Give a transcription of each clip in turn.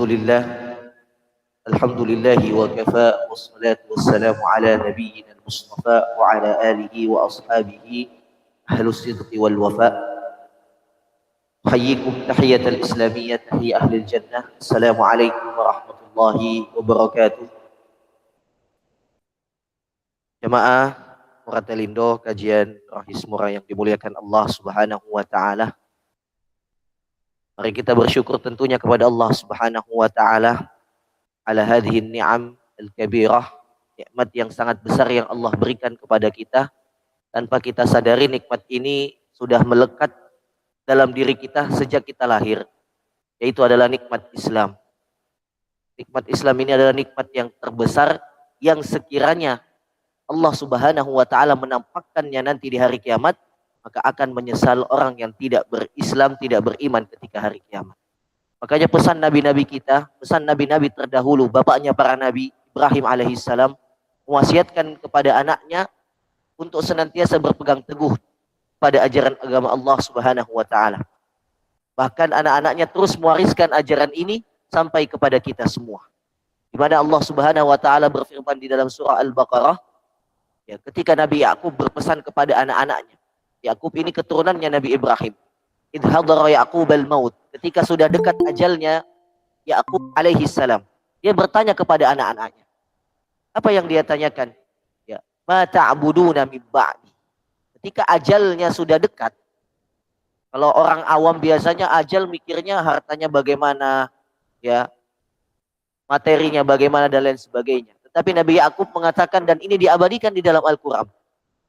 Alhamdulillah, alhamdulillahi wa kafa, wassalatu wassalamu ala nabiyyina al-mustafa wa ala alihi wa ashabihi ahlus sidqi wal wafa. Uhayyikum tahiyatal islamiyyah, tahiyya ahlil jannah. Assalamualaikum warahmatullahi wabarakatuh. Jamaah Muratelindo, kajian Rohis Murah yang dimuliakan Allah Subhanahu wa taala. Mari kita bersyukur tentunya kepada Allah Subhanahu wa taala ala hadhihi ni'am al-kabirah, nikmat yang sangat besar yang Allah berikan kepada kita tanpa kita sadari. Nikmat ini sudah melekat dalam diri kita sejak kita lahir, yaitu adalah nikmat Islam. Nikmat Islam ini adalah nikmat yang terbesar yang sekiranya Allah Subhanahu wa taala menampakkannya nanti di hari kiamat, maka akan menyesal orang yang tidak berislam, tidak beriman ketika hari kiamat. Makanya pesan nabi-nabi kita, pesan nabi-nabi terdahulu, bapaknya para nabi, Ibrahim alaihissalam, mewasiatkan kepada anaknya untuk senantiasa berpegang teguh pada ajaran agama Allah Subhanahu wa taala. Bahkan anak-anaknya terus mewariskan ajaran ini sampai kepada kita semua. Di mana Allah Subhanahu wa taala berfirman di dalam surah Al-Baqarah, ya, ketika Nabi Yakub berpesan kepada anak-anaknya. Yakub ini keturunannya Nabi Ibrahim. Idh hadara Yaqub al-maut, ketika sudah dekat ajalnya Yakub alaihi salam, dia bertanya kepada anak-anaknya. Apa yang dia tanyakan? Ya, ma ta'buduna min ba'di. Ketika ajalnya sudah dekat, kalau orang awam biasanya ajal mikirnya hartanya bagaimana, ya, materinya bagaimana dan lain sebagainya. Tetapi Nabi Yakub mengatakan, dan ini diabadikan di dalam Al-Qur'an.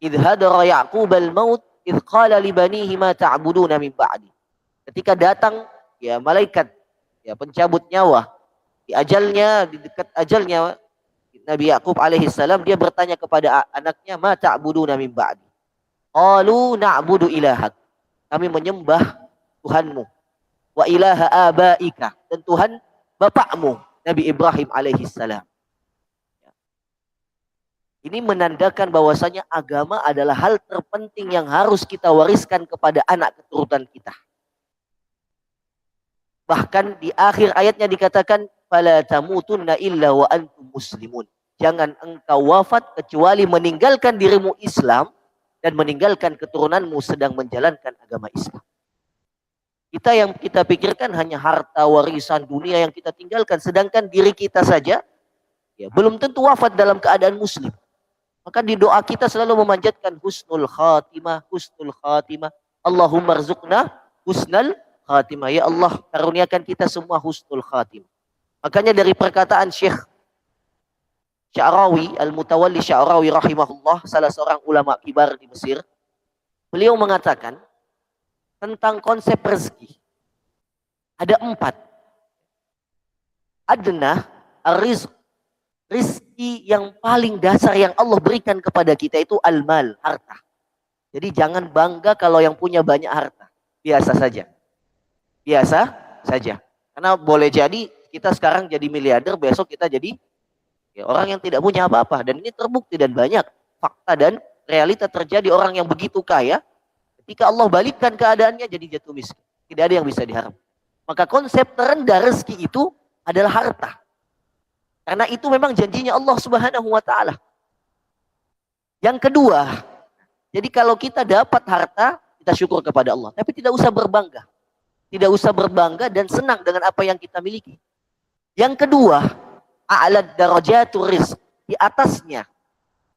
Idh hadara Yaqub al-maut idh qala li banihi ma ta'buduna min ba'di. Ketika datang ya malaikat ya pencabut nyawa di ajalnya, di dekat ajalnya Nabi Yakub alaihi salam, dia bertanya kepada anaknya, ma ta'buduna min ba'di. Qalu na'budu ilahak. Kami menyembah Tuhanmu, wa ilaha abaika, dan Tuhan bapakmu Nabi Ibrahim alaihi salam. Ini menandakan bahwasanya agama adalah hal terpenting yang harus kita wariskan kepada anak keturunan kita. Bahkan di akhir ayatnya dikatakan, fala tamutunna illa wa antum muslimun. Jangan engkau wafat kecuali meninggalkan dirimu Islam dan meninggalkan keturunanmu sedang menjalankan agama Islam. Kita yang kita pikirkan hanya harta warisan dunia yang kita tinggalkan, sedangkan diri kita saja ya belum tentu wafat dalam keadaan muslim. Maka di doa kita selalu memanjatkan husnul khatimah, husnul khatimah. Allahumma rzuqna husnul khatimah. Ya Allah, karuniakan kita semua husnul khatimah. Makanya dari perkataan Syekh Sya'rawi, Al-Mutawalli Sya'rawi rahimahullah, salah seorang ulama kibar di Mesir, beliau mengatakan tentang konsep rezeki. Ada 4. Adna ar-rizq. Rizki yang paling dasar yang Allah berikan kepada kita itu al-mal, harta. Jadi jangan bangga kalau yang punya banyak harta. Biasa saja. Biasa saja. Karena boleh jadi kita sekarang jadi miliarder, besok kita jadi ya, orang yang tidak punya apa-apa. Dan ini terbukti dan banyak fakta dan realita terjadi orang yang begitu kaya, ketika Allah balikkan keadaannya jadi jatuh miskin. Tidak ada yang bisa diharap. Maka konsep terendah rezeki itu adalah harta. Karena itu memang janjinya Allah Subhanahu wa taala. Yang kedua, jadi kalau kita dapat harta, kita syukur kepada Allah, tapi tidak usah berbangga. Tidak usah berbangga dan senang dengan apa yang kita miliki. Yang kedua, a'lad darajatur rizq, di atasnya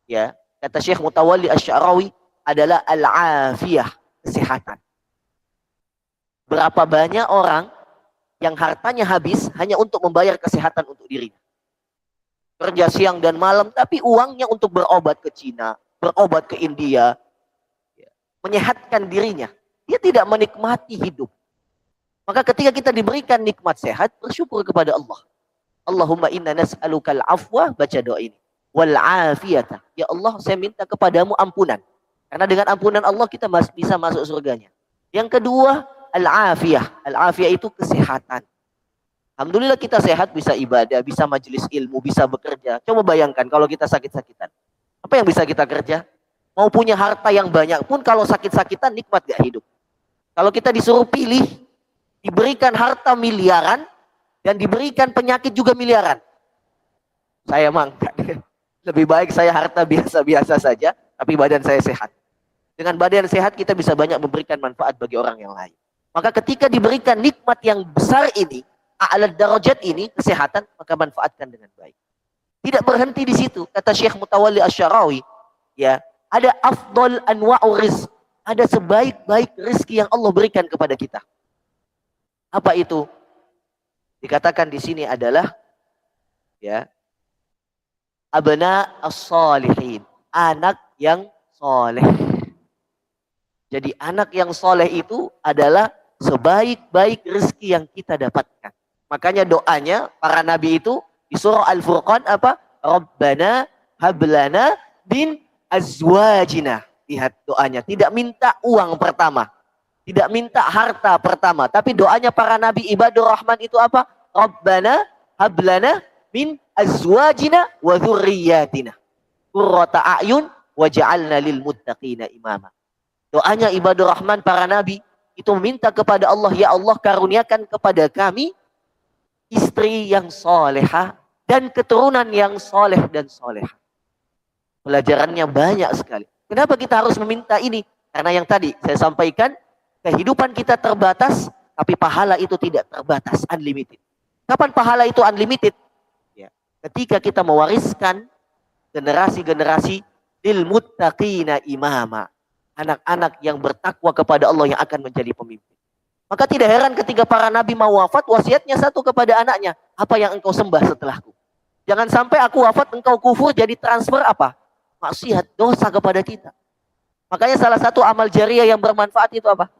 ya, kata Syekh Mutawalli Asy-Sya'rawi adalah al-afiyah, kesehatan. Berapa banyak orang yang hartanya habis hanya untuk membayar kesehatan untuk dirinya. Kerja siang dan malam, tapi uangnya untuk berobat ke Cina, berobat ke India, menyehatkan dirinya. Dia tidak menikmati hidup. Maka ketika kita diberikan nikmat sehat, bersyukur kepada Allah. Allahumma inna nas'alukal afwa, baca doa ini. Wal afiyata. Ya Allah, saya minta kepadamu ampunan. Karena dengan ampunan Allah kita bisa masuk surganya. Yang kedua, al-afiyah. Al-afiyah itu kesehatan. Alhamdulillah kita sehat, bisa ibadah, bisa majelis ilmu, bisa bekerja. Coba bayangkan kalau kita sakit-sakitan. Apa yang bisa kita kerja? Mau punya harta yang banyak pun kalau sakit-sakitan nikmat gak hidup. Kalau kita disuruh pilih, diberikan harta miliaran, Dan diberikan penyakit juga miliaran. Saya mangkat. Lebih baik saya harta biasa-biasa saja, tapi badan saya sehat. Dengan badan sehat kita bisa banyak memberikan manfaat bagi orang yang lain. Maka ketika diberikan nikmat yang besar ini, a'lad darajat ini, kesehatan, maka manfaatkan dengan baik. Tidak berhenti di situ. Kata Syekh Mutawalli Asy-Syarawi, ya, ada afdal anwa'u rizq. Ada sebaik-baik rezeki yang Allah berikan kepada kita. Apa itu? Dikatakan di sini adalah, ya, abna as-salihin, anak yang soleh. Jadi anak yang soleh itu adalah sebaik-baik rezeki yang kita dapatkan. Makanya doanya para nabi itu di surah Al-Furqan apa? Rabbana hablana bin azwajina. Lihat doanya. Tidak minta uang pertama. Tidak minta harta pertama. Tapi doanya para nabi ibadur rahman itu apa? Rabbana hablana min azwajina wa dhurriyyatina qurrata a'yun waj'alna lil muttaqina imama. Doanya ibadur rahman para nabi itu minta kepada Allah, ya Allah karuniakan kepada kami istri yang soleha dan keturunan yang soleh dan soleha. Pelajarannya banyak sekali. Kenapa kita harus meminta ini? Karena yang tadi saya sampaikan, kehidupan kita terbatas, tapi pahala itu tidak terbatas, unlimited. Kapan pahala itu unlimited? Ya, ketika kita mewariskan generasi-generasi lil muttaqina imama. Anak-anak yang bertakwa kepada Allah yang akan menjadi pemimpin. Maka tidak heran ketika para nabi mau wafat, wasiatnya satu kepada anaknya. Apa yang engkau sembah setelahku? Jangan sampai aku wafat, engkau kufur, jadi transfer apa? Maksiat, dosa kepada kita. Makanya salah satu amal jariah yang bermanfaat itu apa?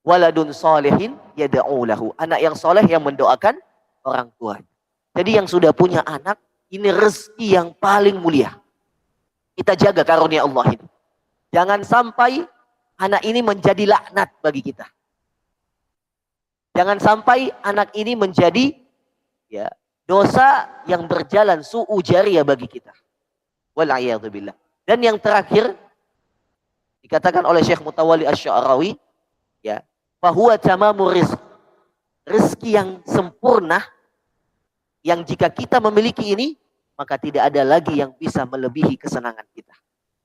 Waladun solehin yada'u lahu. Anak yang soleh yang mendoakan orang tua. Jadi yang sudah punya anak, ini rezeki yang paling mulia. Kita jaga karunia Allah ini. Jangan sampai anak ini menjadi laknat bagi kita. Jangan sampai anak ini menjadi, ya, dosa yang berjalan su'u jariyah bagi kita. Wal'iyadzubillah. Dan yang terakhir dikatakan oleh Syekh Mutawalli Asy-Sya'rawi, ya, fahuwa tamamur rizq. Rezeki yang sempurna yang jika kita memiliki ini, maka tidak ada lagi yang bisa melebihi kesenangan kita.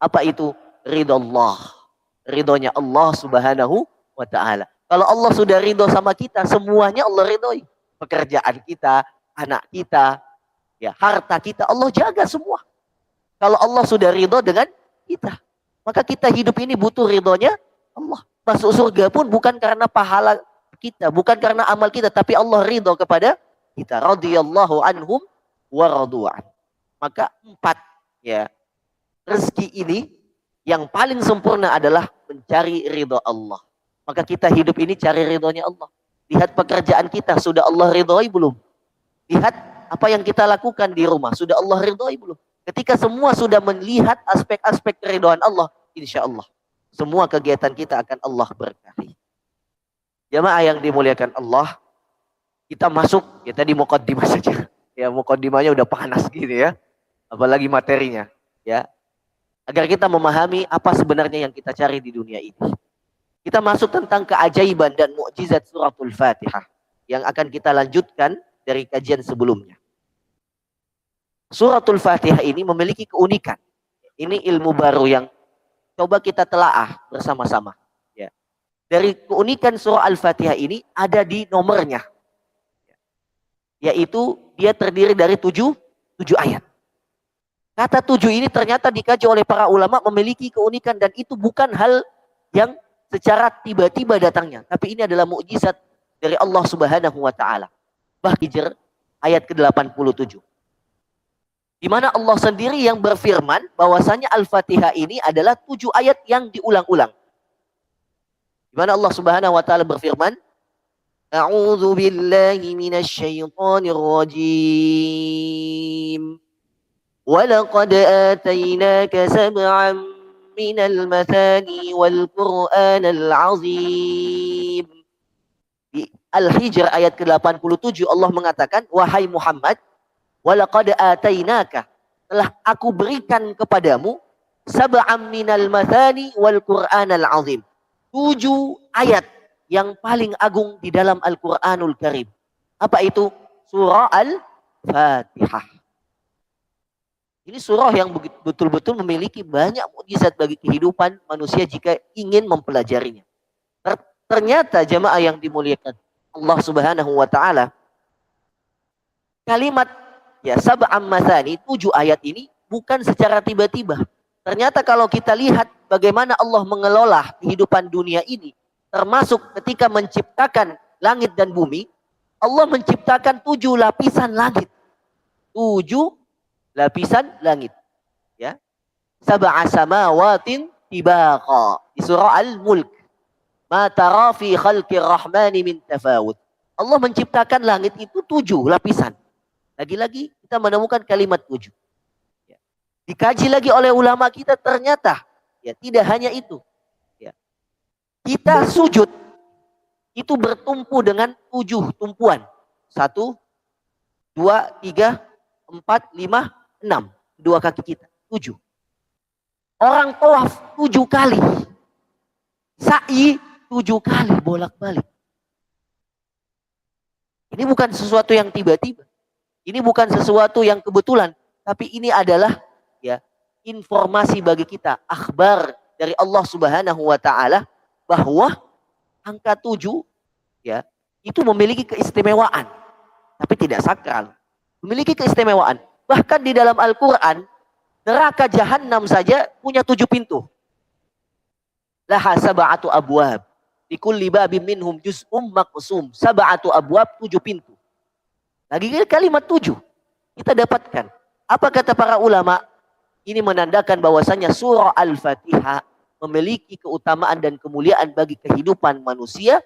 Apa itu? Ridho Allah. Ridhonya Allah subhanahu wa ta'ala. Kalau Allah sudah ridho sama kita, semuanya Allah ridhoi. Pekerjaan kita, anak kita, ya, harta kita, Allah jaga semua. Kalau Allah sudah ridho dengan kita, maka kita hidup ini butuh ridhonya Allah. Masuk surga pun bukan karena pahala kita, bukan karena amal kita, tapi Allah ridho kepada kita. Radhiyallahu anhum wa radu'an. Maka 4, ya, rezeki ini yang paling sempurna adalah mencari ridho Allah. Maka kita hidup ini cari ridhonya Allah. Lihat pekerjaan kita, sudah Allah ridhoi belum? Lihat apa yang kita lakukan di rumah, sudah Allah ridhoi belum? Ketika semua sudah melihat aspek-aspek keridhaan Allah, insya Allah semua kegiatan kita akan Allah berkahi. Jamaah yang dimuliakan Allah, kita masuk, ya tadi muqaddimah saja. Ya muqaddimahnya udah panas gini ya. Apalagi materinya, ya. Agar kita memahami apa sebenarnya yang kita cari di dunia ini. Kita masuk tentang keajaiban dan mukjizat suratul Fatihah yang akan kita lanjutkan dari kajian sebelumnya. Suratul Fatihah ini memiliki keunikan. Ini ilmu baru yang coba kita telaah bersama-sama. Ya. Dari keunikan surah Al-Fatihah ini ada di nomornya. Yaitu dia terdiri dari 7 ayat. Kata 7 ini ternyata dikaji oleh para ulama memiliki keunikan dan itu bukan hal yang secara tiba-tiba datangnya. Tapi ini adalah mukjizat dari Allah Subhanahu wa ta'ala. Hijr ayat ke-87. Di mana Allah sendiri yang berfirman bahwasanya Al-Fatihah ini adalah 7 ayat yang diulang-ulang. Di mana Allah Subhanahu wa ta'ala berfirman, A'udzu billahi minasy syaithanir rajim. وَلَقَدْ آتَيْنَاكَ سَبْعًا مِنَ الْمَثَانِي وَالْقُرْآنَ الْعَظِيمِ. Di Al-Hijr ayat ke-87 Allah mengatakan, wahai Muhammad, وَلَقَدْ آتَيْنَاكَ, telah aku berikan kepadamu sab'an minal mathani wal Qur'anal azim. 7 ayat yang paling agung di dalam Al-Qur'anul Karim. Apa itu? Surah Al-Fatihah. Ini surah yang betul-betul memiliki banyak mukjizat bagi kehidupan manusia jika ingin mempelajarinya. Ternyata jemaah yang dimuliakan Allah Subhanahu wa taala, kalimat ya sab'am mathani, 7 ayat ini bukan secara tiba-tiba. Ternyata kalau kita lihat bagaimana Allah mengelola kehidupan dunia ini, termasuk ketika menciptakan langit dan bumi, Allah menciptakan 7 lapisan langit. 7 lapisan langit. Ya. Sab'a samawatin tibaqa. Di surah Al-Mulk. Ma tara fi khalqir rahmani min tafawut. Allah menciptakan langit itu 7 lapisan. Lagi-lagi kita menemukan kalimat 7. Ya. Dikaji lagi oleh ulama kita, ternyata ya tidak hanya itu. Ya. Kita sujud itu bertumpu dengan 7 tumpuan. 1, 2, 3, 4, 5, 6. 2 kaki kita. 7. Orang tawaf 7 kali. Sa'i 7 kali bolak-balik. Ini bukan sesuatu yang tiba-tiba. Ini bukan sesuatu yang kebetulan. Tapi ini adalah ya informasi bagi kita. Akhbar dari Allah Subhanahu wa ta'ala. Bahwa angka 7 ya itu memiliki keistimewaan. Tapi tidak sakral. Memiliki keistimewaan. Bahkan di dalam Al-Quran, neraka Jahannam saja punya 7 pintu. Laha sab'atu abwab. Likulli babim minhum juz'um maqsum. Sab'atu abwab, 7 pintu. Lagi kalimat 7. Kita dapatkan. Apa kata para ulama? Ini menandakan bahwasanya surah Al-Fatihah memiliki keutamaan dan kemuliaan bagi kehidupan manusia,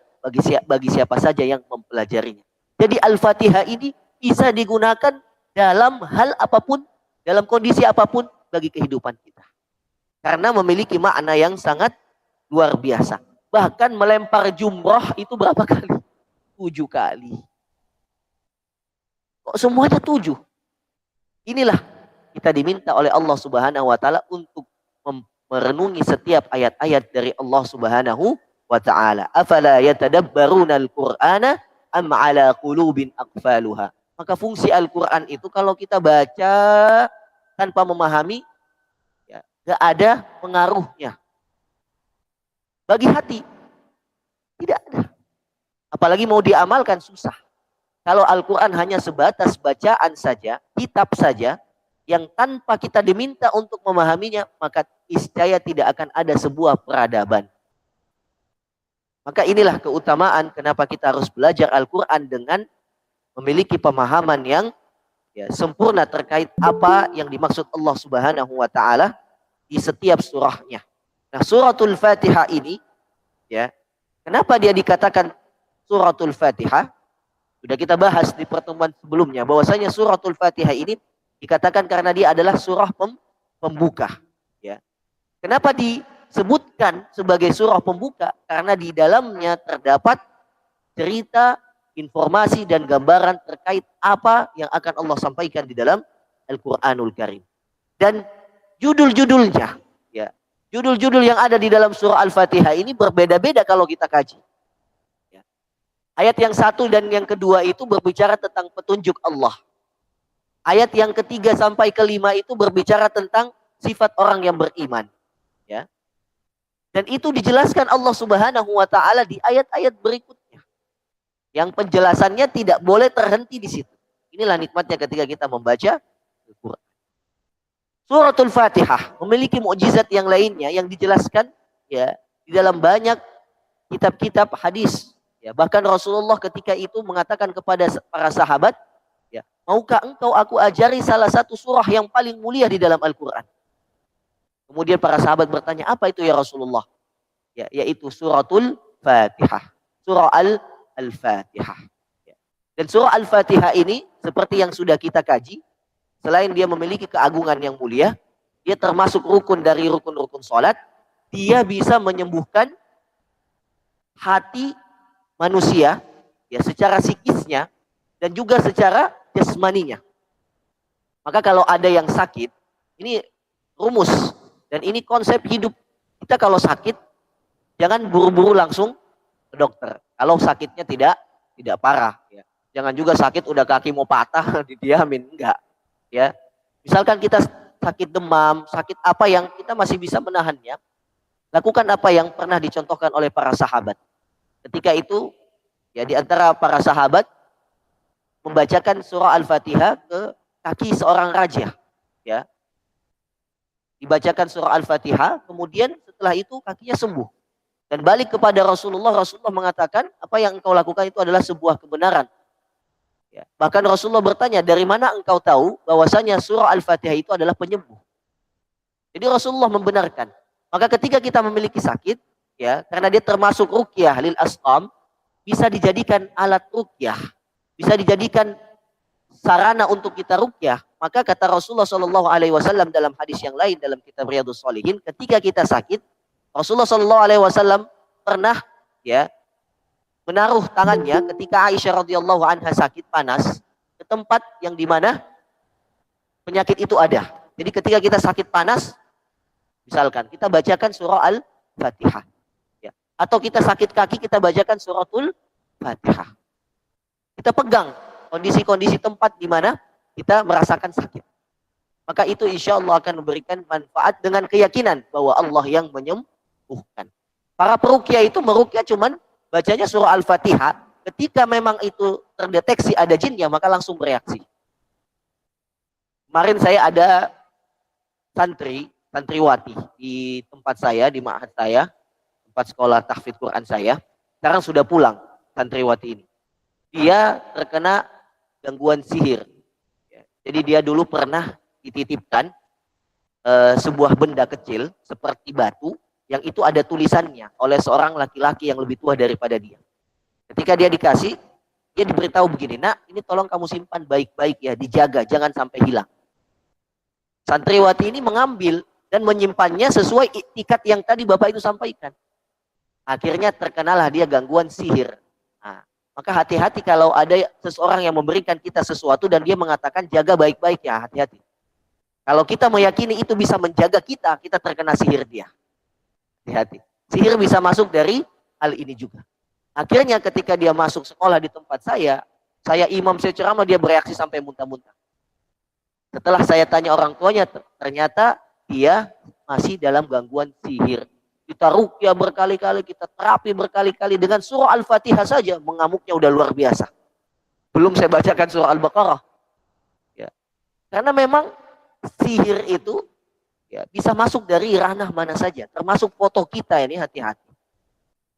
bagi siapa saja yang mempelajarinya. Jadi Al-Fatihah ini bisa digunakan dalam hal apapun, dalam kondisi apapun bagi kehidupan kita. Karena memiliki makna yang sangat luar biasa. Bahkan melempar jumroh itu berapa kali? 7 kali. Kok semuanya 7? Inilah kita diminta oleh Allah Subhanahu wa ta'ala untuk merenungi setiap ayat-ayat dari Allah Subhanahu wa ta'ala. Afala yatadabbaruna al-Qur'ana am ala qulubin aqfaluha. Maka fungsi Al-Quran itu kalau kita baca tanpa memahami, ya, gak ada pengaruhnya. Bagi hati, tidak ada. Apalagi mau diamalkan, susah. Kalau Al-Quran hanya sebatas bacaan saja, kitab saja, yang tanpa kita diminta untuk memahaminya, maka niscaya tidak akan ada sebuah peradaban. Maka inilah keutamaan kenapa kita harus belajar Al-Quran dengan memiliki pemahaman yang ya, sempurna terkait apa yang dimaksud Allah Subhanahu wa ta'ala di setiap surahnya. Nah, suratul Fatihah ini, ya, kenapa dia dikatakan suratul Fatihah? Sudah kita bahas di pertemuan sebelumnya, bahwasanya suratul Fatihah ini dikatakan karena dia adalah surah pembuka. Ya. Kenapa disebutkan sebagai surah pembuka? Karena di dalamnya terdapat cerita, informasi dan gambaran terkait apa yang akan Allah sampaikan di dalam Al-Quranul Karim. Dan judul-judulnya, ya, judul-judul yang ada di dalam surah Al-Fatihah ini berbeda-beda kalau kita kaji. Ya. Ayat yang 1 dan yang kedua itu berbicara tentang petunjuk Allah. Ayat yang ketiga sampai kelima itu berbicara tentang sifat orang yang beriman. Ya. Dan itu dijelaskan Allah Subhanahu wa ta'ala di ayat-ayat berikutnya. Yang penjelasannya tidak boleh terhenti di situ. Inilah nikmatnya ketika kita membaca Al-Quran. Suratul Fatihah memiliki mukjizat yang lainnya yang dijelaskan ya di dalam banyak kitab-kitab hadis. Ya, bahkan Rasulullah ketika itu mengatakan kepada para sahabat, ya, maukah engkau aku ajari salah satu surah yang paling mulia di dalam Al-Quran? Kemudian para sahabat bertanya, apa itu ya Rasulullah? Ya, yaitu suratul Fatihah. Surah Al-Fatihah. Dan surah Al-Fatihah ini seperti yang sudah kita kaji, selain dia memiliki keagungan yang mulia, dia termasuk rukun dari rukun-rukun sholat, dia bisa menyembuhkan hati manusia ya secara psikisnya dan juga secara jasmaninya. Maka kalau ada yang sakit, ini rumus dan ini konsep hidup. Kita kalau sakit jangan buru-buru langsung ke dokter. Kalau sakitnya tidak parah ya. Jangan juga sakit udah kaki mau patah didiamin, enggak. Ya. Misalkan kita sakit demam, sakit apa yang kita masih bisa menahannya, lakukan apa yang pernah dicontohkan oleh para sahabat. Ketika itu, ya di antara para sahabat membacakan surah Al-Fatihah ke kaki seorang raja, ya. Dibacakan surah Al-Fatihah, kemudian setelah itu kakinya sembuh dan balik kepada Rasulullah. Rasulullah mengatakan, apa yang engkau lakukan itu adalah sebuah kebenaran. Ya. Bahkan Rasulullah bertanya, dari mana engkau tahu bahwasanya surah Al-Fatihah itu adalah penyembuh? Jadi Rasulullah membenarkan. Maka ketika kita memiliki sakit, ya, karena dia termasuk ruqyah lil asqam, bisa dijadikan alat ruqyah, bisa dijadikan sarana untuk kita ruqyah. Maka kata Rasulullah Shallallahu Alaihi Wasallam dalam hadis yang lain dalam kitab Riyadhus Shalihin, ketika kita sakit, Rasulullah Shallallahu Alaihi Wasallam pernah, ya, menaruh tangannya ketika Aisyah radhiyallahu anha sakit panas ke tempat yang dimana penyakit itu ada. Jadi ketika kita sakit panas, misalkan kita bacakan surah Al-Fatihah, ya. Atau kita sakit kaki, kita bacakan suratul Fatihah. Kita pegang kondisi-kondisi tempat di mana kita merasakan sakit. Maka itu insya Allah akan memberikan manfaat dengan keyakinan bahwa Allah yang menyembuhkan. Para peruqyah itu meruqyah cuman bacanya surah Al-Fatihah, ketika memang itu terdeteksi ada jinnya, maka langsung bereaksi. Kemarin saya ada santriwati di tempat saya, di ma'had saya, tempat sekolah tahfidz Quran saya. Sekarang sudah pulang santriwati ini. Dia terkena gangguan sihir. Jadi dia dulu pernah dititipkan sebuah benda kecil seperti batu, yang itu ada tulisannya oleh seorang laki-laki yang lebih tua daripada dia. Ketika dia dikasih, dia diberitahu begini, nak, ini tolong kamu simpan baik-baik ya, dijaga, jangan sampai hilang. Santriwati ini mengambil dan menyimpannya sesuai iktikat yang tadi Bapak itu sampaikan. Akhirnya terkenalah dia gangguan sihir. Nah, maka hati-hati kalau ada seseorang yang memberikan kita sesuatu dan dia mengatakan jaga baik-baik ya, hati-hati. Kalau kita meyakini itu bisa menjaga kita, kita terkena sihir dia. Hati-hati. Sihir bisa masuk dari hal ini juga. Akhirnya ketika dia masuk sekolah di tempat saya imam, saya ceramah, dia bereaksi sampai muntah-muntah. Setelah saya tanya orang tuanya, ternyata dia masih dalam gangguan sihir. Kita ruqyah berkali-kali, kita terapi berkali-kali dengan surah Al-Fatihah saja, mengamuknya udah luar biasa. Belum saya bacakan surah Al-Baqarah. Ya. Karena memang sihir itu, ya, bisa masuk dari ranah mana saja, termasuk foto kita ini, hati-hati.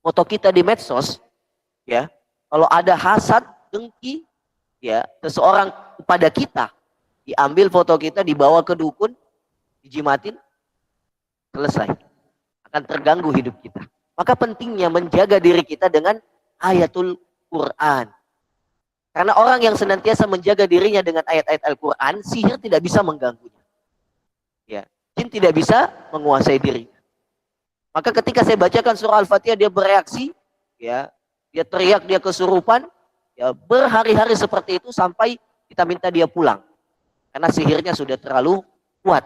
Foto kita di medsos, ya, kalau ada hasad, dengki, ya, seseorang kepada kita, diambil foto kita, dibawa ke dukun, dijimatin, selesai. Akan terganggu hidup kita. Maka pentingnya menjaga diri kita dengan ayatul Quran. Karena orang yang senantiasa menjaga dirinya dengan ayat-ayat Al-Quran, sihir tidak bisa mengganggunya. Ya. Jin tidak bisa menguasai dirinya. Maka ketika saya bacakan surah Al-Fatihah, dia bereaksi, ya, dia teriak, dia kesurupan, ya, berhari-hari seperti itu sampai kita minta dia pulang. Karena sihirnya sudah terlalu kuat.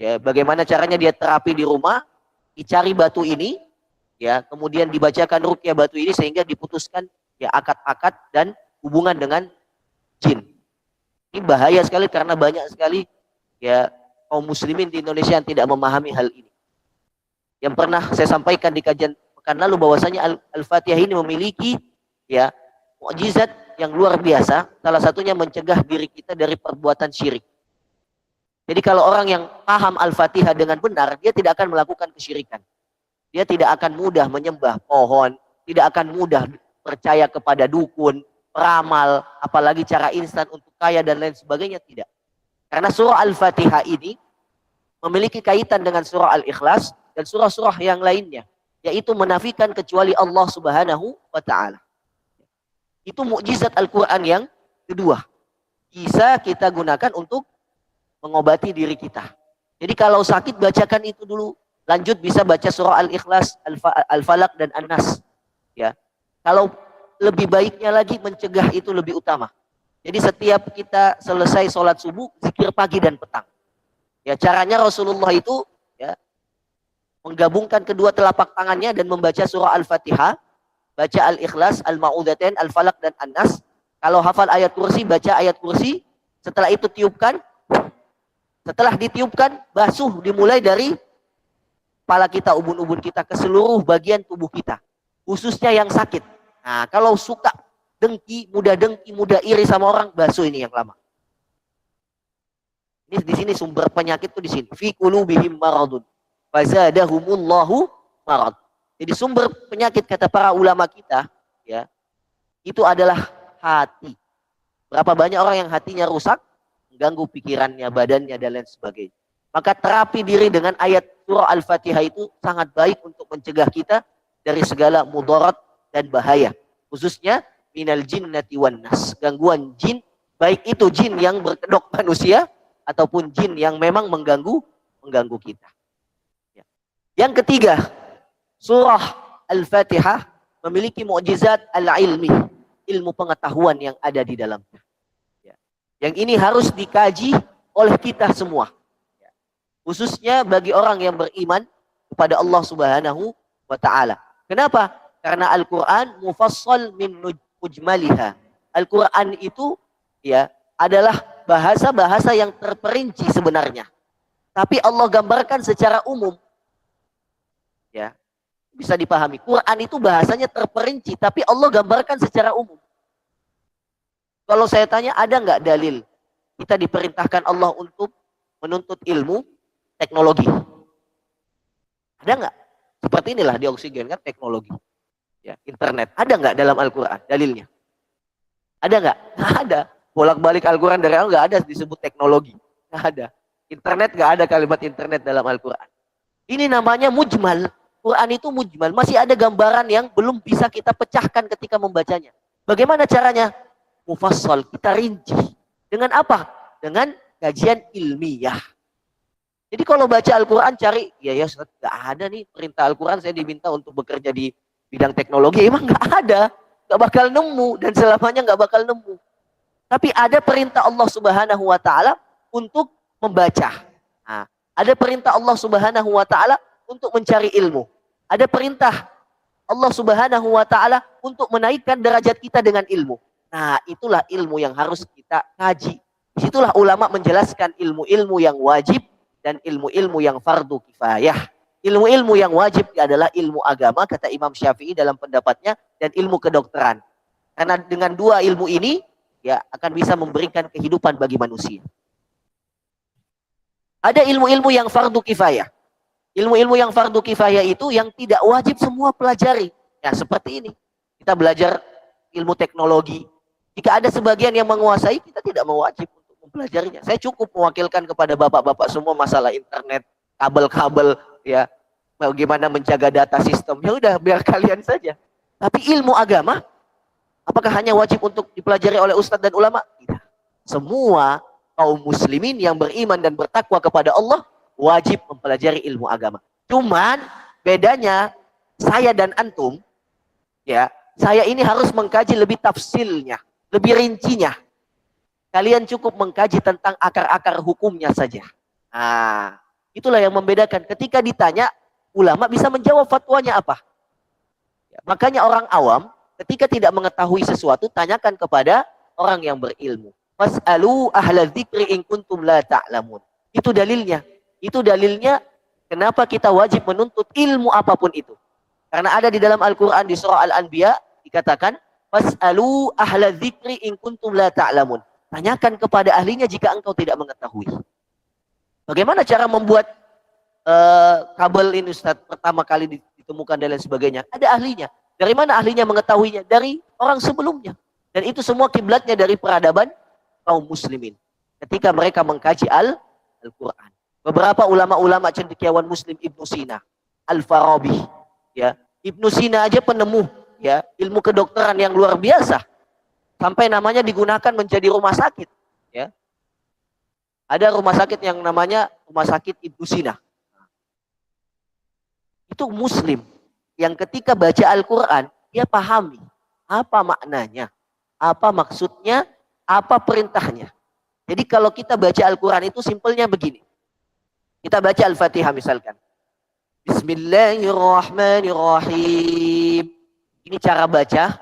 Ya, bagaimana caranya dia terapi di rumah, dicari batu ini, ya, kemudian dibacakan ruqyah batu ini sehingga diputuskan, ya, akad-akad dan hubungan dengan jin. Ini bahaya sekali karena banyak sekali, ya, kaum muslimin di Indonesia yang tidak memahami hal ini. Yang pernah saya sampaikan di kajian pekan lalu bahwasanya Al-Fatihah ini memiliki, ya, mukjizat yang luar biasa. Salah satunya mencegah diri kita dari perbuatan syirik. Jadi kalau orang yang paham Al-Fatihah dengan benar, dia tidak akan melakukan kesyirikan. Dia tidak akan mudah menyembah pohon, tidak akan mudah percaya kepada dukun, peramal, apalagi cara instan untuk kaya dan lain sebagainya, tidak. Karena surah Al-Fatihah ini memiliki kaitan dengan surah Al-Ikhlas dan surah-surah yang lainnya, yaitu menafikan kecuali Allah Subhanahu wa Ta'ala. Itu mukjizat Al-Quran yang kedua. Bisa kita gunakan untuk mengobati diri kita. Jadi kalau sakit, bacakan itu dulu. Lanjut bisa baca surah Al-Ikhlas, Al-Falaq dan An-Nas. Ya. Kalau lebih baiknya lagi mencegah itu lebih utama. Jadi setiap kita selesai sholat subuh, zikir pagi dan petang. Ya, caranya Rasulullah itu, ya, menggabungkan kedua telapak tangannya dan membaca surah Al-Fatihah, baca Al-Ikhlas, Al-Ma'udatain, Al-Falaq dan An-Nas. Kalau hafal ayat kursi, baca ayat kursi, setelah itu tiupkan, setelah ditiupkan, basuh dimulai dari kepala kita, ubun-ubun kita, ke seluruh bagian tubuh kita. Khususnya yang sakit. Nah, kalau suka dengki, mudah iri sama orang, basuh ini yang lama. Ini di sini sumber penyakit tuh di sini. Fi qulubihim maradun. Fazadahumullahu marad. Jadi sumber penyakit kata para ulama kita, ya, itu adalah hati. Berapa banyak orang yang hatinya rusak, mengganggu pikirannya, badannya, dan lain sebagainya. Maka terapi diri dengan ayat surah Al-Fatihah itu sangat baik untuk mencegah kita dari segala mudarat dan bahaya. Khususnya minal jinnati wan nas. Gangguan jin, baik itu jin yang berkedok manusia ataupun jin yang memang mengganggu kita. Ya. Yang ketiga, surah Al-Fatihah memiliki mukjizat al-ilmi, ilmu pengetahuan yang ada di dalamnya. Ya. Yang ini harus dikaji oleh kita semua. Ya. Khususnya bagi orang yang beriman kepada Allah Subhanahu wa Ta'ala. Kenapa? Karena Al-Quran mufassal min mujmaliha. Al-Quran itu, ya, adalah bahasa-bahasa yang terperinci sebenarnya. Tapi Allah gambarkan secara umum. Ya, bisa dipahami. Quran itu bahasanya terperinci, tapi Allah gambarkan secara umum. Kalau saya tanya, ada nggak dalil kita diperintahkan Allah untuk menuntut ilmu teknologi? Ada nggak? Seperti inilah di oksigen kan teknologi. Ya, internet. Ada nggak dalam Al-Quran dalilnya? Ada nggak? Nggak ada. Bolak-balik Al-Quran dari Allah nggak ada disebut teknologi. Nggak ada. Internet nggak ada kalimat internet dalam Al-Quran. Ini namanya mujmal. Quran itu mujmal. Masih ada gambaran yang belum bisa kita pecahkan ketika membacanya. Bagaimana caranya? Mufassal. Kita rinci. Dengan apa? Dengan kajian ilmiah. Jadi kalau baca Al-Quran cari, ya Ustaz, nggak ada nih perintah Al-Quran saya diminta untuk bekerja di bidang teknologi. Emang nggak ada. Nggak bakal nemu. Dan selamanya nggak bakal nemu. Tapi ada perintah Allah Subhanahu wa Ta'ala untuk membaca. Nah, ada perintah Allah Subhanahu wa Ta'ala untuk mencari ilmu. Ada perintah Allah Subhanahu wa Ta'ala untuk menaikkan derajat kita dengan ilmu. Nah, itulah ilmu yang harus kita kaji. Disitulah ulama menjelaskan ilmu-ilmu yang wajib dan ilmu-ilmu yang fardu kifayah. Ilmu-ilmu yang wajib adalah ilmu agama, kata Imam Syafi'i dalam pendapatnya, dan ilmu kedokteran. Karena dengan dua ilmu ini, ya, akan bisa memberikan kehidupan bagi manusia. Ada ilmu-ilmu yang fardu kifayah. Ilmu-ilmu yang fardu kifayah itu yang tidak wajib semua pelajari. Ya, seperti ini. Kita belajar ilmu teknologi. Jika ada sebagian yang menguasai, kita tidak mewajib untuk mempelajarinya. Saya cukup mewakilkan kepada bapak-bapak semua masalah internet, kabel-kabel, ya, bagaimana menjaga data sistem. Ya udah, biar kalian saja. Tapi ilmu agama, apakah hanya wajib untuk dipelajari oleh ustadz dan ulama? Tidak. Semua kaum muslimin yang beriman dan bertakwa kepada Allah wajib mempelajari ilmu agama. Cuman bedanya saya dan antum, ya, saya ini harus mengkaji lebih tafsilnya, lebih rincinya. Kalian cukup mengkaji tentang akar-akar hukumnya saja. Nah, itulah yang membedakan. Ketika ditanya, ulama bisa menjawab fatwanya apa. Ya, makanya orang awam ketika tidak mengetahui sesuatu, tanyakan kepada orang yang berilmu. Fas'alu ahla dzikri in kuntum la ta'lamun. Itu dalilnya. Itu dalilnya kenapa kita wajib menuntut ilmu apapun itu. Karena ada di dalam Al-Quran di surah Al-Anbiya dikatakan, fas'alu ahla dzikri in kuntum la ta'lamun. Tanyakan kepada ahlinya jika engkau tidak mengetahui. Bagaimana cara membuat kabel ini Ustaz, pertama kali ditemukan dan lain sebagainya? Ada ahlinya. Dari mana ahlinya mengetahuinya? Dari orang sebelumnya. Dan itu semua kiblatnya dari peradaban kaum muslimin. Ketika mereka mengkaji Al-Quran. Beberapa ulama-ulama cendekiawan muslim, Ibnu Sina, Al-Farabi, ya. Ibnu Sina aja penemu, ya, ilmu kedokteran yang luar biasa. Sampai namanya digunakan menjadi rumah sakit, ya. Ada rumah sakit yang namanya Rumah Sakit Ibnu Sina. Itu muslim yang ketika baca Al-Quran, dia pahami apa maknanya, apa maksudnya, apa perintahnya. Jadi kalau kita baca Al-Quran itu simpelnya begini. Kita baca Al-Fatihah misalkan. Bismillahirrahmanirrahim. Ini cara baca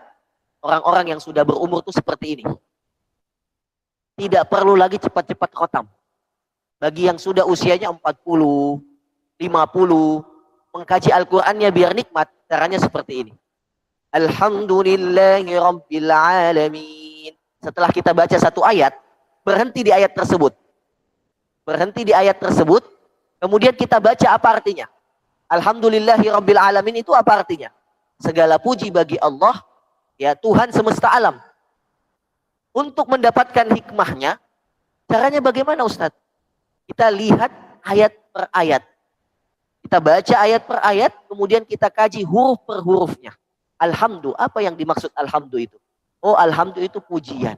orang-orang yang sudah berumur tuh seperti ini. Tidak perlu lagi cepat-cepat khotam. Bagi yang sudah usianya 40, 50, mengkaji Al-Qur'annya biar nikmat, caranya seperti ini. Alhamdulillahi Rabbil Alamin. Setelah kita baca satu ayat, berhenti di ayat tersebut. Berhenti di ayat tersebut, kemudian kita baca apa artinya. Alhamdulillahi Rabbil Alamin itu apa artinya? Segala puji bagi Allah, ya Tuhan semesta alam. Untuk mendapatkan hikmahnya, caranya bagaimana Ustadz? Kita lihat ayat per ayat. Kita baca ayat per ayat, kemudian kita kaji huruf per hurufnya. Alhamdu, apa yang dimaksud alhamdu itu? Oh, alhamdu itu pujian.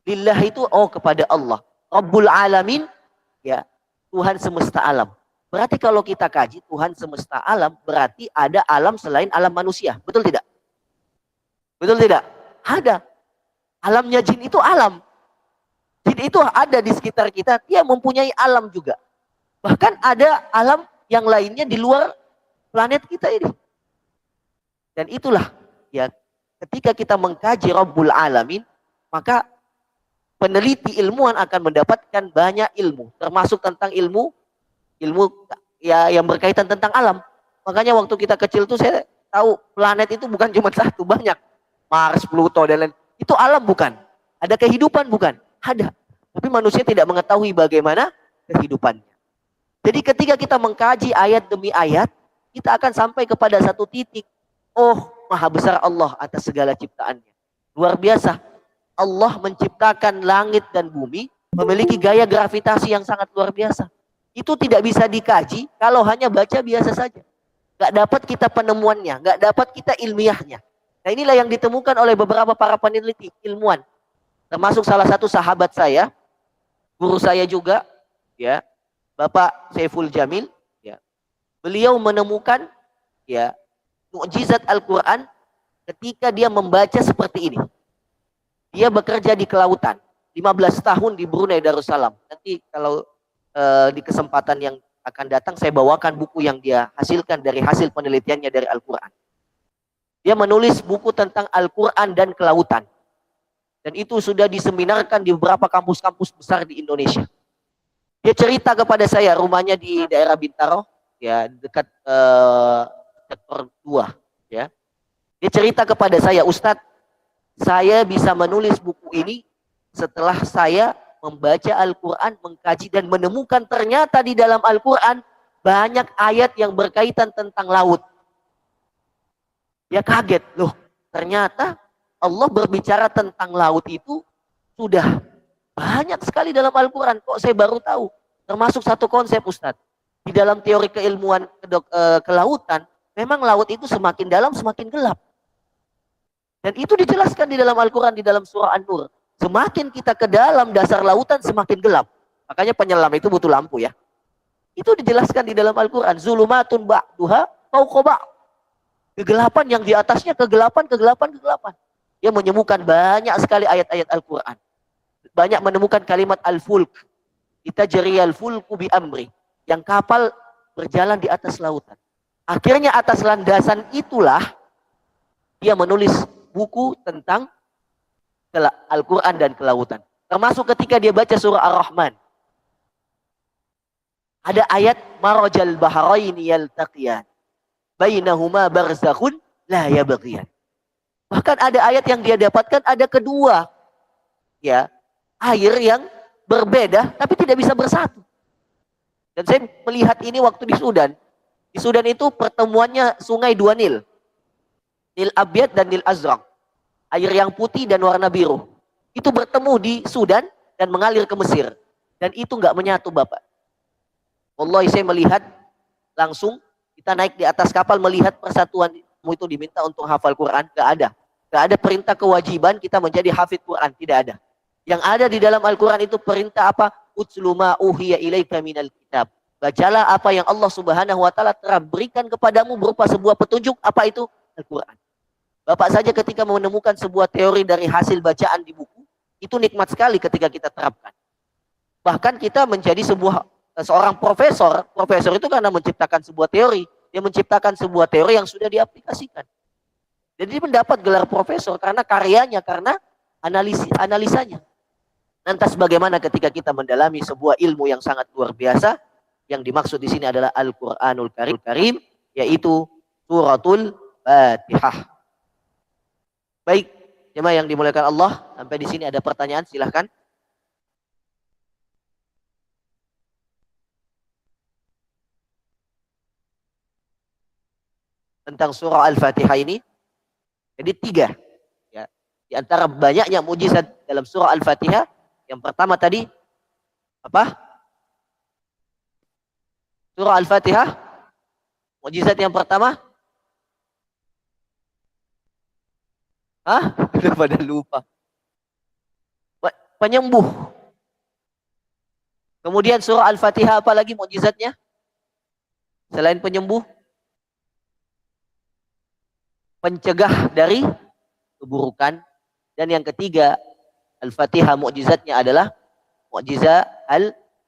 Lillah itu kepada Allah. Rabbul Alamin, ya Tuhan semesta alam. Berarti kalau kita kaji Tuhan semesta alam, berarti ada alam selain alam manusia. Betul tidak? Betul tidak? Ada. Alamnya jin itu alam. Jin itu ada di sekitar kita, dia mempunyai alam juga. Bahkan ada alam yang lainnya di luar planet kita ini. Dan itulah, ya, ketika kita mengkaji Rabbul Alamin, maka peneliti ilmuwan akan mendapatkan banyak ilmu, termasuk tentang ilmu ya yang berkaitan tentang alam. Makanya waktu kita kecil tuh saya tahu planet itu bukan cuma satu, banyak. Mars, Pluto, dan lain. Itu alam bukan? Ada kehidupan bukan? Ada. Tapi manusia tidak mengetahui bagaimana kehidupannya. Jadi ketika kita mengkaji ayat demi ayat, kita akan sampai kepada satu titik. Oh, maha besar Allah atas segala ciptaannya. Luar biasa. Allah menciptakan langit dan bumi, memiliki gaya gravitasi yang sangat luar biasa. Itu tidak bisa dikaji kalau hanya baca biasa saja. Gak dapat kita penemuannya, gak dapat kita ilmiahnya. Nah inilah yang ditemukan oleh beberapa para peneliti, ilmuwan. Termasuk salah satu sahabat saya, guru saya juga, ya, Bapak Saiful Jamil, ya. Beliau menemukan, ya, mukjizat Al-Quran ketika dia membaca seperti ini. Dia bekerja di kelautan, 15 tahun di Brunei Darussalam. Nanti kalau di kesempatan yang akan datang, saya bawakan buku yang dia hasilkan dari hasil penelitiannya dari Al-Quran. Dia menulis buku tentang Al-Quran dan kelautan. Dan itu sudah diseminarkan di beberapa kampus-kampus besar di Indonesia. Dia cerita kepada saya, rumahnya di daerah Bintaro, ya, dekat sektor 2, ya. Dia cerita kepada saya, Ustadz, saya bisa menulis buku ini setelah saya membaca Al-Quran, mengkaji dan menemukan ternyata di dalam Al-Quran banyak ayat yang berkaitan tentang laut. Dia kaget, loh ternyata Allah berbicara tentang laut itu sudah banyak sekali dalam Al-Quran. Kok saya baru tahu? Termasuk satu konsep Ustadz. Di dalam teori keilmuan kelautan, memang laut itu semakin dalam semakin gelap. Dan itu dijelaskan di dalam Al-Quran, di dalam surah An-Nur. Semakin kita ke dalam dasar lautan semakin gelap. Makanya penyelam itu butuh lampu ya. Itu dijelaskan di dalam Al-Quran. Zulumatun ba'duha fawqa ba'd. Kegelapan yang di atasnya kegelapan. Dia menemukan banyak sekali ayat-ayat Al-Quran. Banyak menemukan kalimat al-fulk. Kita jariyal fulku bi amri. Yang kapal berjalan di atas lautan. Akhirnya atas landasan itulah dia menulis buku tentang Al-Quran dan kelautan. Termasuk ketika dia baca surah Ar-Rahman. Ada ayat marajal bahraini yaltaqiyan. Bainahuma barzakhun la yabghiyan. Bahkan ada ayat yang dia dapatkan ada kedua, ya, air yang berbeda tapi tidak bisa bersatu. Dan saya melihat ini waktu di Sudan. Di Sudan itu pertemuannya sungai dua Nil. Nil Abyad dan Nil Azraq. Air yang putih dan warna biru. Itu bertemu di Sudan dan mengalir ke Mesir. Dan itu nggak menyatu Bapak. Wallahi saya melihat langsung, kita naik di atas kapal melihat persatuan itu diminta untuk hafal Quran. Nggak ada. Nggak ada perintah kewajiban kita menjadi hafid Quran. Tidak ada. Yang ada di dalam Al-Quran itu perintah apa? Utslu ma uhiya ilaika minal kitab. Bacalah apa yang Allah Subhanahu wa taala telah berikan kepadamu berupa sebuah petunjuk. Apa itu? Al-Quran. Bapak saja ketika menemukan sebuah teori dari hasil bacaan di buku, itu nikmat sekali ketika kita terapkan. Bahkan kita menjadi seorang profesor. Profesor itu karena menciptakan sebuah teori. Dia menciptakan sebuah teori yang sudah diaplikasikan. Dan dia mendapat gelar profesor karena karyanya, karena analisanya. Lantas bagaimana ketika kita mendalami sebuah ilmu yang sangat luar biasa, yang dimaksud di sini adalah Al-Qur'anul Karim, yaitu suratul Fatihah. Baik, jemaah yang dimuliakan Allah, sampai di sini ada pertanyaan, silahkan. Tentang surah Al-Fatihah ini, jadi 3. Ya. Di antara banyaknya mujizat dalam surah Al-Fatihah, yang pertama tadi, apa? Surah Al-Fatihah, mujizat yang pertama, udah pada lupa. Penyembuh. Kemudian surah Al-Fatihah apa lagi mujizatnya? Selain penyembuh, pencegah dari keburukan. Dan yang ketiga, Al-Fatihah mukjizatnya adalah mukjizat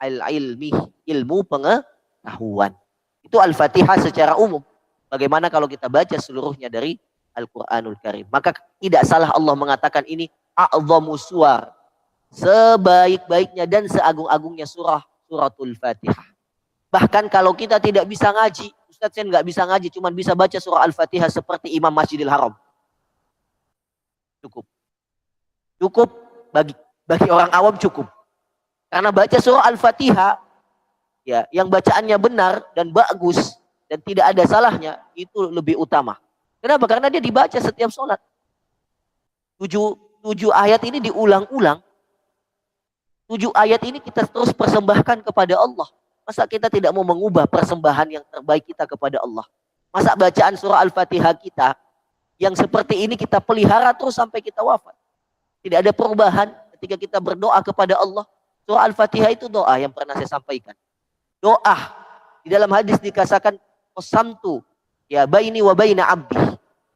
al-ilmi, ilmu pengetahuan. Itu Al-Fatihah secara umum. Bagaimana kalau kita baca seluruhnya dari Al-Qur'anul Karim? Maka tidak salah Allah mengatakan ini a'dhamu suwar, sebaik-baiknya dan seagung-agungnya suratul Fatihah. Bahkan kalau kita tidak bisa ngaji, Ustaz saya nggak bisa ngaji, cuma bisa baca surah Al-Fatihah seperti Imam Masjidil Haram. Cukup. Cukup bagi orang awam cukup. Karena baca surah Al-Fatihah ya, yang bacaannya benar dan bagus dan tidak ada salahnya, itu lebih utama. Kenapa? Karena dia dibaca setiap sholat. 7 ayat ini diulang-ulang. 7 ayat ini kita terus persembahkan kepada Allah. Masa kita tidak mau mengubah persembahan yang terbaik kita kepada Allah? Masa bacaan surah Al-Fatihah kita yang seperti ini kita pelihara terus sampai kita wafat? Tidak ada perubahan ketika kita berdoa kepada Allah. Surah Al-Fatihah itu doa yang pernah saya sampaikan. Doa. Di dalam hadis dikatakan, qasamtu ya baini wa baina abdi.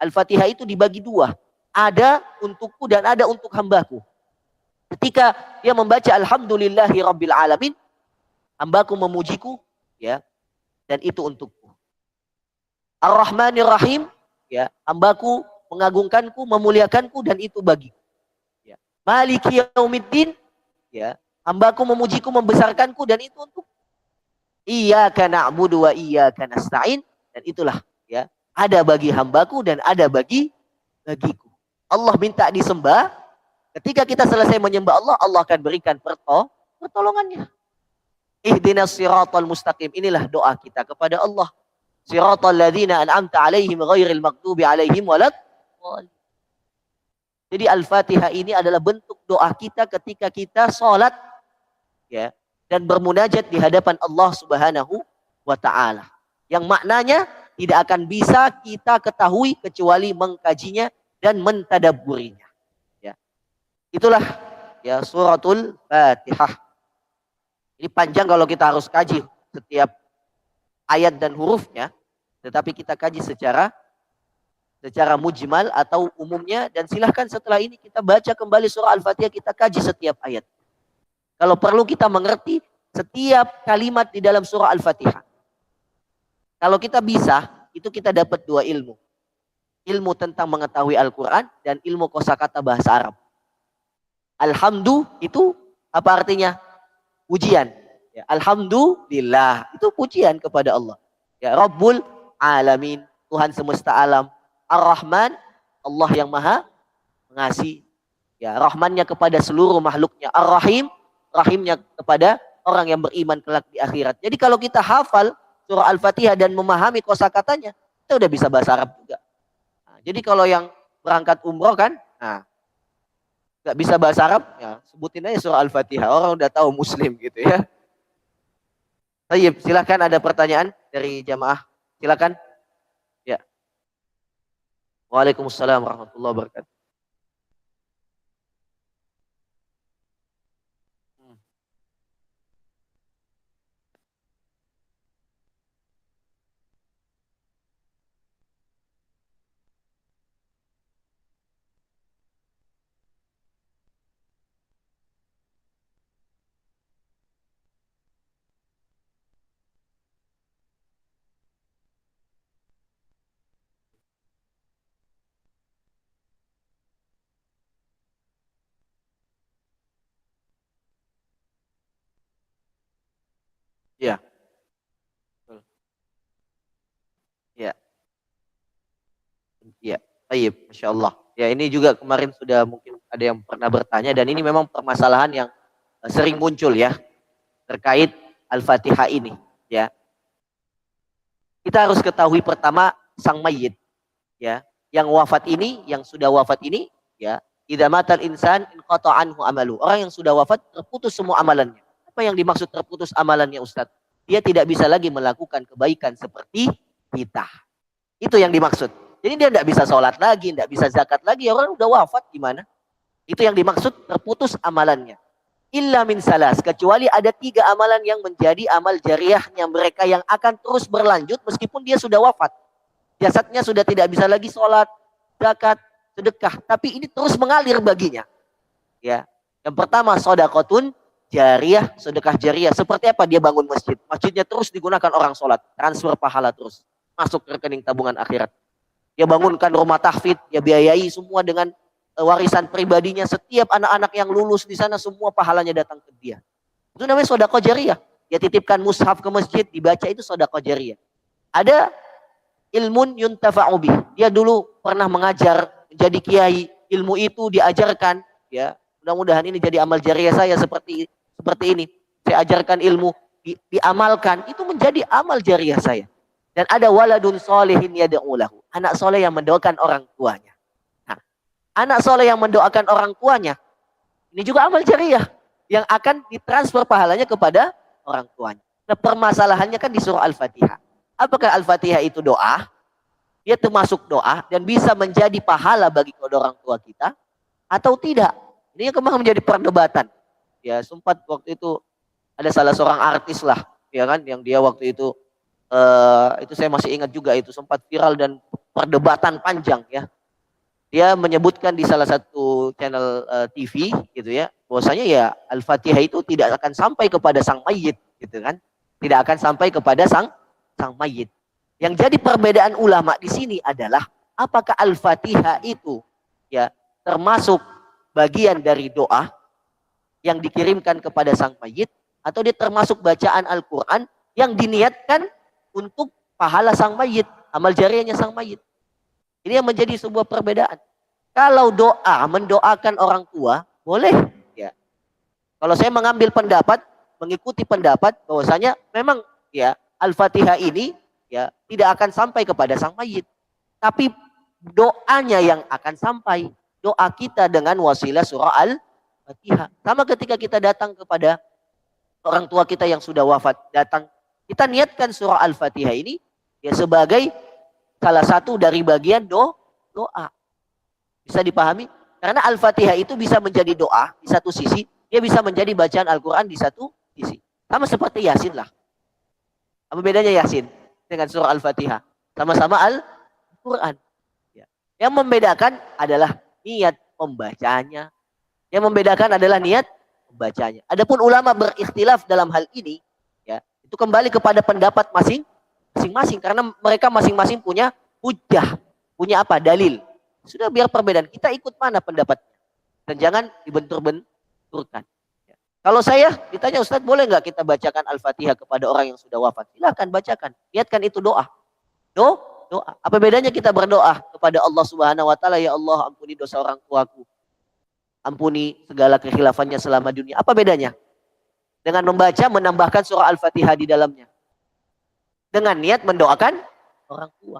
Al-Fatihah itu dibagi 2. Ada untukku dan ada untuk hambaku. Ketika dia membaca alhamdulillahi rabbil alamin, hambaku memujiku, ya, dan itu untukku. Ar-Rahmanir Rahim, ya, hambaku mengagungkanku, memuliakanku, dan itu bagiku. Ya. Maliki yaumiddin, ya, hambaku memujiku, membesarkanku, dan itu untuk iyyaka na'budu wa iyyaka nasta'in, dan itulah, ya, ada bagi hambaku dan ada bagiku. Allah minta disembah. Ketika kita selesai menyembah Allah, Allah akan berikan pertolongannya. Ihdinas siratal mustaqim. Inilah doa kita kepada Allah. Siratal ladzina an'amta alaihim ghairil maghdubi alaihim waladdallin. Jadi Al-Fatihah ini adalah bentuk doa kita ketika kita sholat, ya, dan bermunajat di hadapan Allah Subhanahu wa taala. Yang maknanya tidak akan bisa kita ketahui kecuali mengkajinya dan mentadabburinya. Ya. Itulah, ya, suratul Fatihah. Ini panjang kalau kita harus kaji setiap ayat dan hurufnya, tetapi kita kaji secara mujmal atau umumnya, dan silahkan setelah ini kita baca kembali surah Al-Fatihah, kita kaji setiap ayat. Kalau perlu kita mengerti setiap kalimat di dalam surah Al-Fatihah. Kalau kita bisa, itu kita dapat 2 ilmu. Ilmu tentang mengetahui Al-Quran dan ilmu kosakata bahasa Arab. Alhamdu itu apa artinya? Pujian. Ya, alhamdulillah itu pujian kepada Allah. Ya, Rabbul Alamin, Tuhan semesta alam. Ar-Rahman, Allah yang maha mengasihi. Ya, rahmannya kepada seluruh makhluknya. Ar-Rahim, rahimnya kepada orang yang beriman kelak di akhirat. Jadi kalau kita hafal surah Al-Fatihah dan memahami kosakatanya, kita udah bisa bahasa Arab juga. Nah, jadi kalau yang berangkat umroh kan, nah, nggak bisa bahasa Arab, ya sebutin aja surah Al-Fatihah. Orang udah tahu Muslim gitu ya. Baik, silakan, ada pertanyaan dari jamaah. Silakan. Ya. Waalaikumsalam warahmatullahi wabarakatuh. Ya, baik, Masya Allah. Ya, ini juga kemarin sudah mungkin ada yang pernah bertanya dan ini memang permasalahan yang sering muncul ya terkait Al-Fatihah ini. Ya, kita harus ketahui pertama sang mayit, ya, yang wafat ini, yang sudah wafat ini, ya, idza matal insan inqata anhu amalu. Orang yang sudah wafat terputus semua amalannya. Apa yang dimaksud terputus amalannya, Ustadz? Dia tidak bisa lagi melakukan kebaikan seperti kita. Itu yang dimaksud. Jadi dia tidak bisa sholat lagi, tidak bisa zakat lagi. Orang udah wafat gimana? Itu yang dimaksud terputus amalannya. Illa min salas, kecuali ada 3 amalan yang menjadi amal jariahnya mereka yang akan terus berlanjut meskipun dia sudah wafat. Jasadnya sudah tidak bisa lagi sholat, zakat, sedekah, tapi ini terus mengalir baginya. Ya, yang pertama sodakotun jariah, sedekah jariah. Seperti apa? Dia bangun masjid, masjidnya terus digunakan orang sholat, transfer pahala terus masuk ke rekening tabungan akhirat. Dia bangunkan rumah tahfidz, dia biayai semua dengan warisan pribadinya. Setiap anak-anak yang lulus di sana semua pahalanya datang ke dia. Itu namanya sedekah jariah. Dia titipkan mushaf ke masjid, dibaca, itu sedekah jariah. Ada ilmun yuntafa'u bih. Dia dulu pernah mengajar, menjadi kiai, ilmu itu diajarkan, ya. Mudah-mudahan ini jadi amal jariah saya seperti ini. Saya ajarkan ilmu, diamalkan, itu menjadi amal jariah saya. Dan ada waladun solehin yad'u lahu. Anak soleh yang mendoakan orang tuanya. Nah, anak soleh yang mendoakan orang tuanya, ini juga amal jariah yang akan ditransfer pahalanya kepada orang tuanya. Nah, permasalahannya kan di surah Al-Fatihah. Apakah Al-Fatihah itu doa? Dia termasuk doa dan bisa menjadi pahala bagi kedua orang tua kita atau tidak? Ini yang kemarin menjadi perdebatan. Ya, sempat waktu itu ada salah seorang artis lah, ya kan, yang dia waktu itu saya masih ingat juga, itu sempat viral dan perdebatan panjang ya. Dia menyebutkan di salah satu channel TV gitu ya, bahwasanya ya Al-Fatihah itu tidak akan sampai kepada sang mayit gitu kan. Tidak akan sampai kepada sang mayit. Yang jadi perbedaan ulama di sini adalah apakah Al-Fatihah itu ya termasuk bagian dari doa yang dikirimkan kepada sang mayit atau dia termasuk bacaan Al-Qur'an yang diniatkan untuk pahala sang mayit, amal jariahnya sang mayit. Ini yang menjadi sebuah perbedaan. Kalau doa mendoakan orang tua boleh ya. Kalau saya mengambil pendapat, mengikuti pendapat bahwasanya memang ya Al-Fatihah ini ya tidak akan sampai kepada sang mayit. Tapi doanya yang akan sampai. Doa kita dengan wasilah surah Al-Fatihah. Sama ketika kita datang kepada orang tua kita yang sudah wafat, datang kita niatkan surah Al-Fatihah ini ya sebagai salah satu dari bagian doa. Bisa dipahami? Karena Al-Fatihah itu bisa menjadi doa di satu sisi, dia bisa menjadi bacaan Al-Quran di satu sisi. Sama seperti Yasin lah. Apa bedanya Yasin dengan surah Al-Fatihah? Sama-sama Al-Quran. Ya. Yang membedakan adalah niat membacanya. Yang membedakan adalah niat membacanya. Adapun ulama berikhtilaf dalam hal ini, ya, itu kembali kepada pendapat masing-masing karena mereka masing-masing punya hujjah, punya apa? Dalil. Sudah, biar perbedaan, kita ikut mana pendapatnya dan jangan dibentur-benturkan. Ya. Kalau saya ditanya, Ustadz boleh nggak kita bacakan Al-Fatihah kepada orang yang sudah wafat? Silakan bacakan, niatkan itu doa. Doa. Apa bedanya kita berdoa kepada Allah Subhanahu wa taala, ya Allah ampuni dosa orang tuaku, ampuni segala kekhilafannya selama dunia. Apa bedanya? Dengan membaca, menambahkan surah Al-Fatihah di dalamnya. Dengan niat mendoakan orang tua.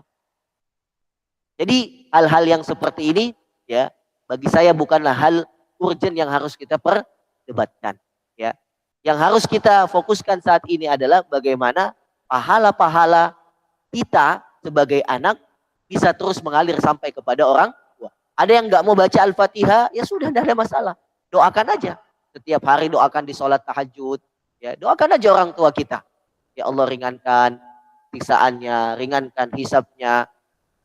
Jadi hal-hal yang seperti ini ya bagi saya bukanlah hal urgent yang harus kita perdebatkan. Ya. Yang harus kita fokuskan saat ini adalah bagaimana pahala-pahala kita sebagai anak bisa terus mengalir sampai kepada orang tua. Ada yang nggak mau baca Al-Fatihah, ya sudah, tidak ada masalah. Doakan aja. Setiap hari doakan di sholat tahajud. Ya, doakan aja orang tua kita. Ya Allah, ringankan siksaannya, ringankan hisabnya.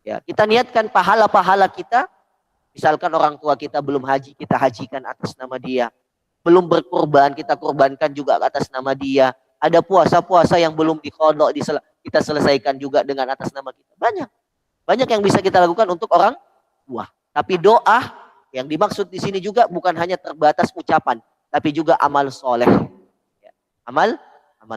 Ya, kita niatkan pahala-pahala kita. Misalkan orang tua kita belum haji, kita hajikan atas nama dia. Belum berkorban, kita korbankan juga atas nama dia. Ada puasa-puasa yang belum diqadha, kita selesaikan juga dengan atas nama kita. Banyak yang bisa kita lakukan untuk orang tua. Tapi doa yang dimaksud di sini juga bukan hanya terbatas ucapan, tapi juga amal soleh. Ya, amal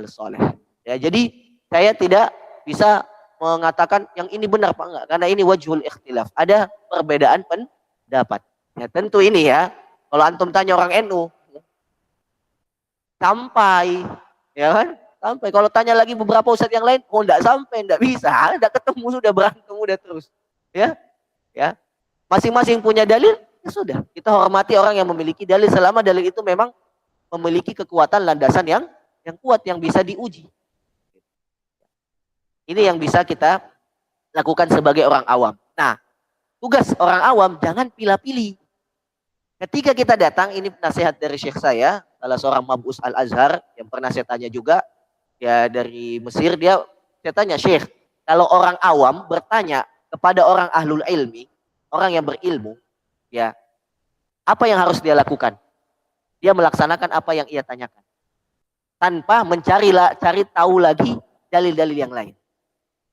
soleh. Ya, jadi saya tidak bisa mengatakan yang ini benar Pak enggak, karena ini wajhul ikhtilaf. Ada perbedaan pendapat. Ya tentu ini ya. Kalau antum tanya orang NU, sampai ya kan? Sampai kalau tanya lagi beberapa ustadz yang lain, oh enggak sampai, enggak bisa, enggak ketemu sudah berantem udah terus. Ya. Ya. Masing-masing punya dalil, ya sudah. Kita hormati orang yang memiliki dalil selama dalil itu memang memiliki kekuatan landasan yang kuat yang bisa diuji. Ini yang bisa kita lakukan sebagai orang awam. Nah, tugas orang awam jangan pilih-pilih. Ketika kita datang, ini nasihat dari syekh saya, salah seorang mab'us Al-Azhar yang pernah saya tanya juga, ya dari Mesir, saya tanya, Syekh, kalau orang awam bertanya kepada orang ahlul ilmi, orang yang berilmu, ya, apa yang harus dia lakukan? Dia melaksanakan apa yang ia tanyakan. Tanpa cari tahu lagi dalil-dalil yang lain.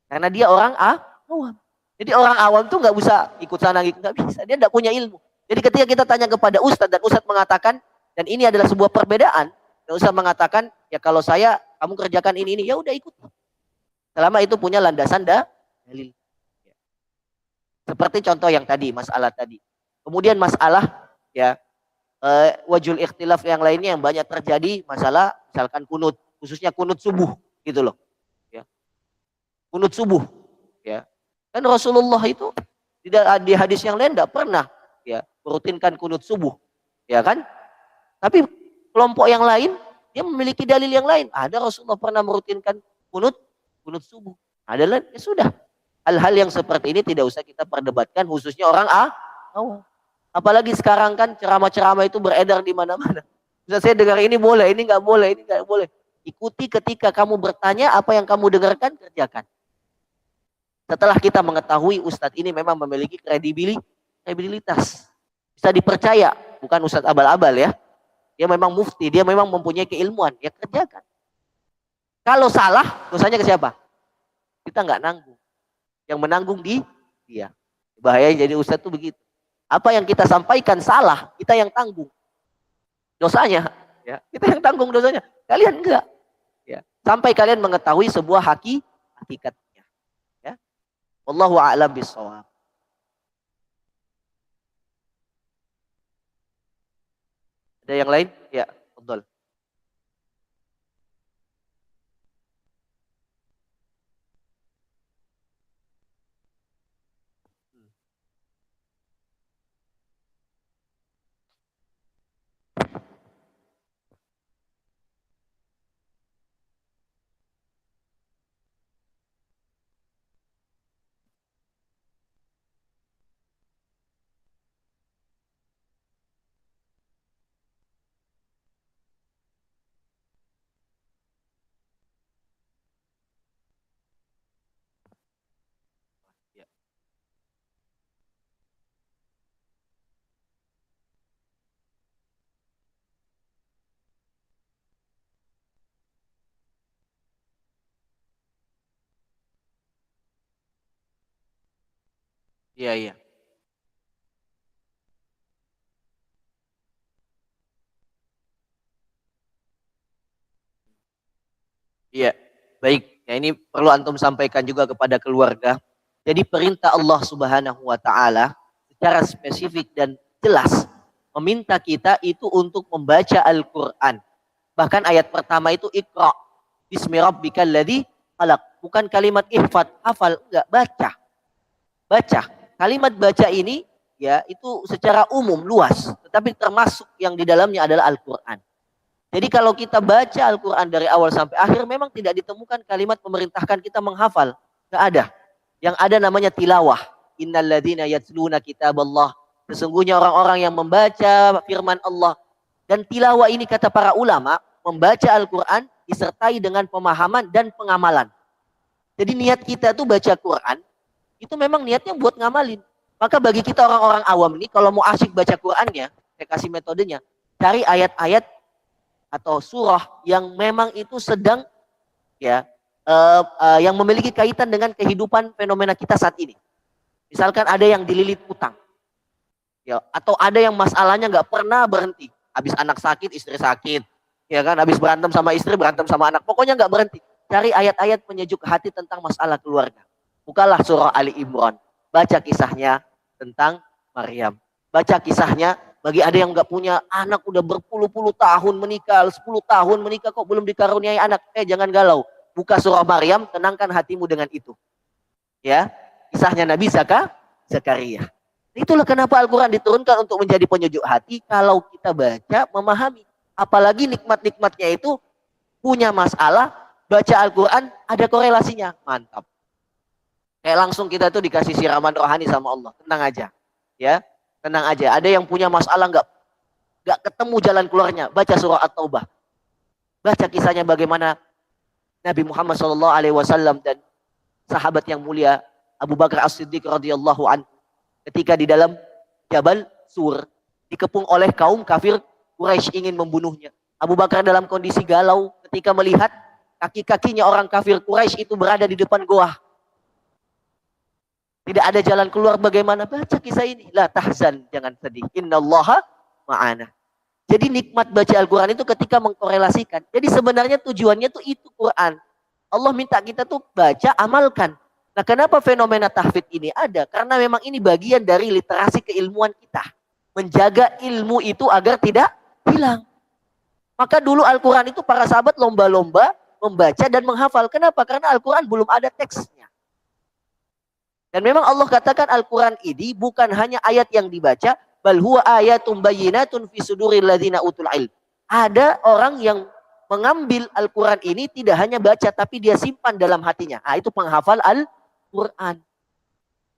Karena dia orang awam. Jadi orang awam tuh nggak bisa ikut sana, nggak bisa. Dia nggak punya ilmu. Jadi ketika kita tanya kepada ustadz dan ustadz mengatakan, dan ini adalah sebuah perbedaan, dan ustadz mengatakan, ya kalau kamu kerjakan ini, ya udah ikut. Selama itu punya landasan dalil. Seperti contoh yang tadi, masalah tadi. Kemudian masalah ya wajul ikhtilaf yang lainnya yang banyak terjadi, masalah misalkan kunut, khususnya kunut subuh gitu loh. Ya. Kunut subuh, ya. Kan Rasulullah itu tidak di hadis yang lain tidak pernah ya merutinkan kunut subuh, ya kan? Tapi kelompok yang lain dia memiliki dalil yang lain. Ada Rasulullah pernah merutinkan kunut subuh. Adalah ya sudah. Hal-hal yang seperti ini tidak usah kita perdebatkan, khususnya orang awam. Apalagi sekarang kan ceramah-ceramah itu beredar di mana-mana. Bisa saya dengar ini boleh, ini nggak boleh, ini nggak boleh. Ikuti ketika kamu bertanya, apa yang kamu dengarkan, kerjakan. Setelah kita mengetahui ustadz ini memang memiliki kredibilitas. Bisa dipercaya, bukan ustadz abal-abal ya. Dia memang mufti, dia memang mempunyai keilmuan, ya kerjakan. Kalau salah, dosanya ke siapa? Kita nggak nanggung. Yang menanggung dia. Bahaya jadi ustadz tuh begitu. Apa yang kita sampaikan salah, kita yang tanggung dosanya. Ya, kita yang tanggung dosanya. Kalian enggak. Ya, sampai kalian mengetahui sebuah hakikatnya. Ya. Wallahu a'lam bishawab. Ada yang lain? Ya, betul. Ya. Iya, iya. Iya, baik. Ya ini perlu antum sampaikan juga kepada keluarga. Jadi perintah Allah Subhanahu wa taala secara spesifik dan jelas meminta kita itu untuk membaca Al-Qur'an. Bahkan ayat pertama itu Iqra bismi rabbikal ladzi khalaq. Bukan kalimat ihfad, hafal, enggak, baca. Baca. Kalimat baca ini ya itu secara umum luas, tetapi termasuk yang di dalamnya adalah Al-Qur'an. Jadi kalau kita baca Al-Quran dari awal sampai akhir, memang tidak ditemukan kalimat memerintahkan kita menghafal. Tidak ada. Yang ada namanya tilawah. Innalladzina yatluna kitaballah. Sesungguhnya orang-orang yang membaca firman Allah. Dan tilawah ini kata para ulama, membaca Al-Quran disertai dengan pemahaman dan pengamalan. Jadi niat kita tuh baca Quran, itu memang niatnya buat ngamalin. Maka bagi kita orang-orang awam ini, kalau mau asyik baca Qurannya, saya kasih metodenya, cari ayat-ayat atau surah yang memang itu sedang ya yang memiliki kaitan dengan kehidupan fenomena kita saat ini. Misalkan ada yang dililit utang, ya, atau ada yang masalahnya nggak pernah berhenti. Habis anak sakit, istri sakit, ya kan? Habis berantem sama istri, berantem sama anak. Pokoknya nggak berhenti. Cari ayat-ayat penyejuk hati tentang masalah keluarga. Bukalah surah Ali Imran. Baca kisahnya tentang Maryam. Baca kisahnya bagi ada yang nggak punya anak udah berpuluh-puluh tahun menikah, 10 tahun menikah kok belum dikaruniai anak. Jangan galau. Buka surah Maryam, tenangkan hatimu dengan itu. Ya, kisahnya Nabi Zakaria. Itulah kenapa Al-Quran diturunkan untuk menjadi penyejuk hati kalau kita baca, memahami. Apalagi nikmat-nikmatnya itu punya masalah, baca Al-Quran ada korelasinya. Mantap. Kayak langsung kita tuh dikasih siraman rohani sama Allah. Tenang aja. Ya, tenang aja. Ada yang punya masalah nggak ketemu jalan keluarnya, baca surah At-Taubah. Baca kisahnya bagaimana Nabi Muhammad SAW dan sahabat yang mulia Abu Bakar As-Siddiq radhiyallahu anhu ketika di dalam Jabal Sur dikepung oleh kaum kafir Quraisy ingin membunuhnya. Abu Bakar dalam kondisi galau ketika melihat kaki-kakinya orang kafir Quraisy itu berada di depan goa. Tidak ada jalan keluar, bagaimana? Baca kisah ini. La tahzan, jangan sedih. Innallaha ma'ana. Jadi nikmat baca Al-Quran itu ketika mengkorelasikan. Jadi sebenarnya tujuannya tuh itu Quran. Allah minta kita tuh baca, amalkan. Nah, kenapa fenomena tahfidz ini ada? Karena memang ini bagian dari literasi keilmuan kita. Menjaga ilmu itu agar tidak hilang. Maka dulu Al-Quran itu para sahabat lomba-lomba membaca dan menghafal. Kenapa? Karena Al-Quran belum ada teksnya. Dan memang Allah katakan Al-Quran ini bukan hanya ayat yang dibaca, bal huwa ayatum bayyinatun fi suduril ladzina utul ilm. Ada orang yang mengambil Al-Quran ini tidak hanya baca, tapi dia simpan dalam hatinya. Itu penghafal Al-Quran.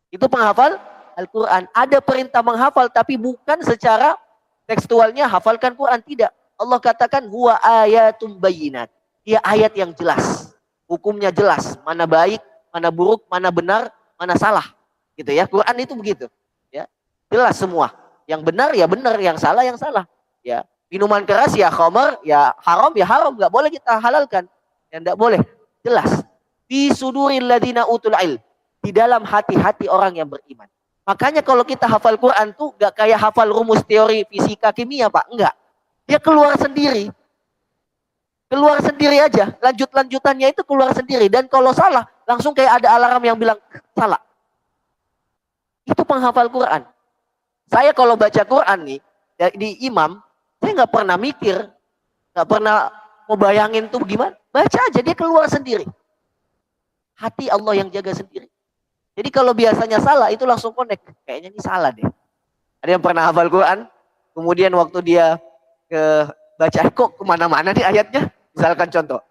Itu penghafal Al-Quran. Ada perintah menghafal, tapi bukan secara tekstualnya hafalkan Quran. Tidak. Allah katakan, huwa ayatum bayyinat. Dia ayat yang jelas. Hukumnya jelas. Mana baik, mana buruk, mana benar, mana salah. Gitu ya. Quran itu begitu. Ya. Jelas semua. Yang benar ya benar, yang salah ya salah. Ya. Minuman keras ya khamar, ya haram, nggak boleh kita halalkan. Ya nggak boleh. Jelas. Fi suduril ladzina utul ilm. Di dalam hati-hati orang yang beriman. Makanya kalau kita hafal Quran tuh nggak kayak hafal rumus teori fisika kimia, Pak. Enggak. Dia keluar sendiri. Keluar sendiri aja. Lanjutannya itu keluar sendiri. Dan kalau salah, langsung kayak ada alarm yang bilang salah. Itu penghafal Quran. Saya kalau baca Quran nih, di imam, saya nggak pernah mikir, nggak pernah mau bayangin tuh gimana. Baca aja, dia keluar sendiri. Hati Allah yang jaga sendiri. Jadi kalau biasanya salah, itu langsung connect. Kayaknya ini salah deh. Ada yang pernah hafal Quran, kemudian waktu dia baca, kok kemana-mana nih ayatnya. Misalkan contoh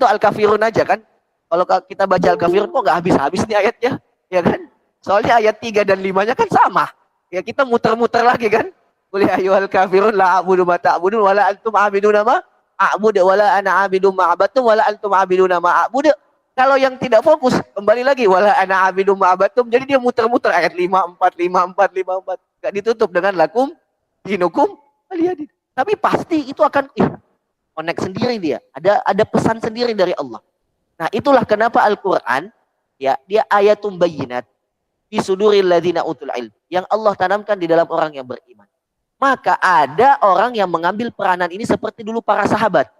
Al-Kafirun aja kan. Kalau kita baca Al-Kafirun, kok nggak habis-habis nih ayatnya. Ya kan? Soalnya ayat 3 dan 5-nya kan sama. Ya kita muter-muter lagi kan. Qul ya ayyuhal kafirun la a'budu ma ta'budun wa la antum 'abiduna ma a'budu wa la ana 'abidum ma 'abadtum wa la antum 'abiduna ma a'budu. Kalau yang tidak fokus kembali lagi wala ana 'abidum ma 'abadtum. Jadi dia muter-muter ayat 5, 4 enggak ditutup dengan lakum dinukum waliyadin. Tapi pasti itu akan connect sendiri dia. Ada pesan sendiri dari Allah. Nah, itulah kenapa Al-Qur'an ya dia ayatum bayyinat fi suduril ladzina utul ilm, yang Allah tanamkan di dalam orang yang beriman. Maka ada orang yang mengambil peranan ini seperti dulu para sahabat.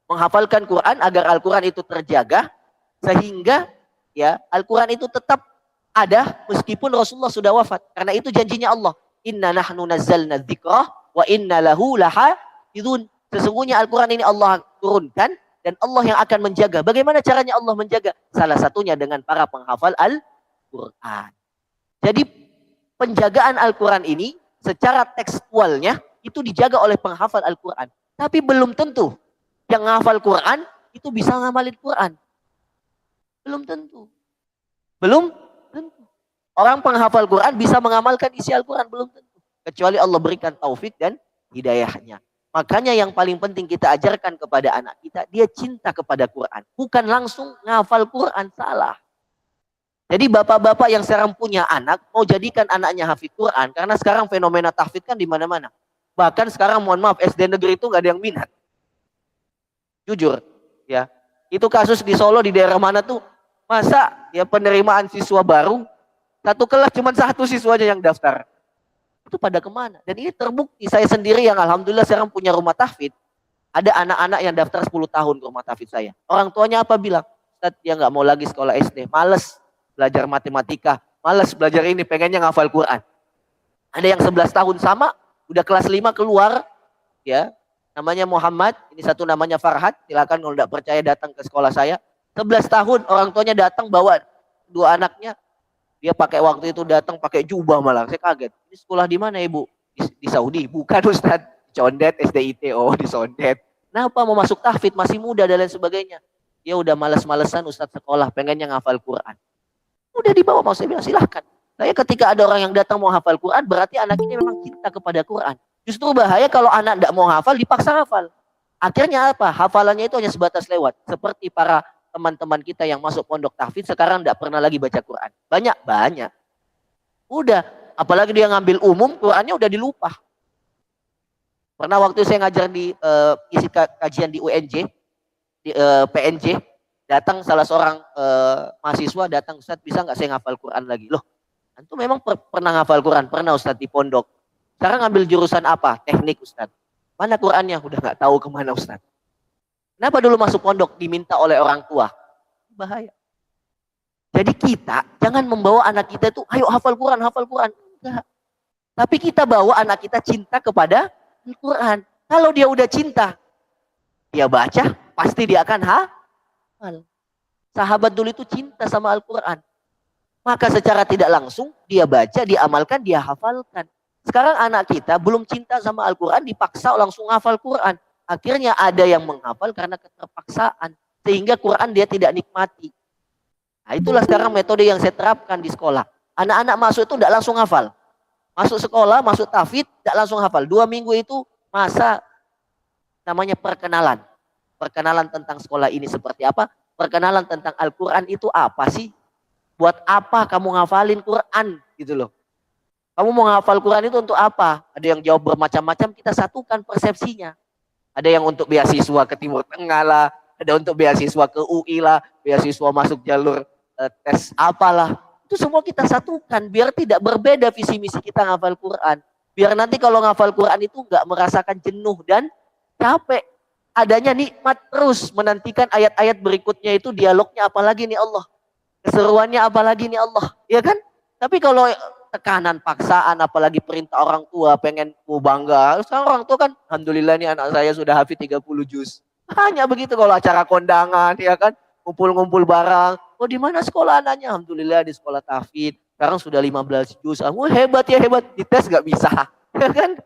Menghafalkan Quran agar Al-Quran itu terjaga sehingga ya Al-Quran itu tetap ada meskipun Rasulullah sudah wafat. Karena itu janjinya Allah. Inna nahnu nazzalna dzikra wa inna lahu lahafizun. Sesungguhnya Al-Quran ini Allah turunkan dan Allah yang akan menjaga. Bagaimana caranya Allah menjaga? Salah satunya dengan para penghafal Al-Quran. Jadi penjagaan Al-Quran ini secara tekstualnya itu dijaga oleh penghafal Al-Quran. Tapi belum tentu yang menghafal Quran itu bisa ngamalin Quran. Belum tentu. Belum tentu. Orang penghafal Quran bisa mengamalkan isi Al-Quran. Belum tentu. Kecuali Allah berikan taufik dan hidayahnya. Makanya yang paling penting kita ajarkan kepada anak kita, dia cinta kepada Quran. Bukan langsung ngafal Quran, salah. Jadi bapak-bapak yang sekarang punya anak, mau jadikan anaknya hafid Quran, karena sekarang fenomena tahfidz kan di mana-mana. Bahkan sekarang mohon maaf, SD negeri itu nggak ada yang minat. Jujur, ya. Itu kasus di Solo, di daerah mana tuh, masa ya penerimaan siswa baru, satu kelas cuma satu siswanya yang daftar. Itu pada kemana? Dan ini terbukti, saya sendiri yang alhamdulillah sekarang punya rumah tahfidz, ada anak-anak yang daftar 10 tahun ke rumah tahfidz saya. Orang tuanya apa bilang? Ustaz, dia nggak mau lagi sekolah SD, males. belajar matematika, malas belajar ini, pengennya ngafal Quran. Ada yang 11 tahun sama, udah kelas 5 keluar, ya, namanya Muhammad, ini satu namanya Farhad, silakan kalau tidak percaya datang ke sekolah saya. 11 tahun orang tuanya datang bawa dua anaknya, dia pakai waktu itu datang pakai jubah malah, saya kaget. Ini sekolah di mana ibu? Di Saudi, bukan Ustaz. Condet, SDIT, oh di Condet. Kenapa mau masuk tahfidz, masih muda dan lain sebagainya. Dia udah malas-malesan Ustaz sekolah, pengennya ngafal Quran. Udah dibawa, mau saya bilang silahkan. Saya ketika ada orang yang datang mau hafal Quran, berarti anak ini memang cinta kepada Quran. Justru bahaya kalau anak tidak mau hafal, dipaksa hafal. Akhirnya apa? Hafalannya itu hanya sebatas lewat. Seperti para teman-teman kita yang masuk pondok tahfidz sekarang tidak pernah lagi baca Quran. Banyak. Udah, apalagi dia ngambil umum, Qurannya udah dilupa. Pernah waktu saya ngajar di isi kajian di UNJ, di PNJ, datang salah seorang mahasiswa datang, Ustaz bisa nggak saya ngafal Quran lagi? Loh, antum memang pernah ngafal Quran? Pernah Ustaz di pondok. Sekarang ngambil jurusan apa? Teknik Ustaz. Mana Qurannya? Udah nggak tahu kemana Ustaz. Kenapa dulu masuk pondok diminta oleh orang tua? Bahaya. Jadi kita jangan membawa anak kita itu, ayo hafal Quran, hafal Quran. Enggak. Tapi kita bawa anak kita cinta kepada Al-Quran. Kalau dia udah cinta, dia baca, pasti dia akan hafal. Sahabat dulu itu cinta sama Al-Quran. Maka secara tidak langsung, dia baca, dia amalkan, dia hafalkan. Sekarang anak kita belum cinta sama Al-Quran, dipaksa langsung hafal Quran. Akhirnya ada yang menghafal karena keterpaksaan. Sehingga Quran dia tidak nikmati. Nah, itulah sekarang metode yang saya terapkan di sekolah. Anak-anak masuk itu tidak langsung hafal. Masuk sekolah, masuk tahfidz, tidak langsung hafal. 2 minggu itu masa namanya perkenalan. Perkenalan tentang sekolah ini seperti apa. Perkenalan tentang Al-Quran itu apa sih? Buat apa kamu ngafalin Quran? Gitu loh. Kamu mau ngafal Quran itu untuk apa? Ada yang jawab bermacam-macam, kita satukan persepsinya. Ada yang untuk beasiswa ke Timur Tengah lah. Ada untuk beasiswa ke UI lah. Beasiswa masuk jalur tes apalah. Itu semua kita satukan biar tidak berbeda visi misi kita ngafal Quran. Biar nanti kalau ngafal Quran itu nggak merasakan jenuh dan capek. Adanya nikmat terus menantikan ayat-ayat berikutnya itu dialognya apalagi nih Allah. Keseruannya apalagi nih Allah. Ya kan? Tapi kalau tekanan, paksaan, apalagi perintah orang tua, pengen bangga. Sekarang orang tua kan, alhamdulillah nih anak saya sudah hafid 30 juz. Hanya begitu kalau acara kondangan, ya kan? Ngumpul-ngumpul barang. Oh di mana sekolah anaknya? Alhamdulillah di sekolah tahfidz. Sekarang sudah 15 juz. Oh hebat ya hebat. Dites gak bisa. Ya kan?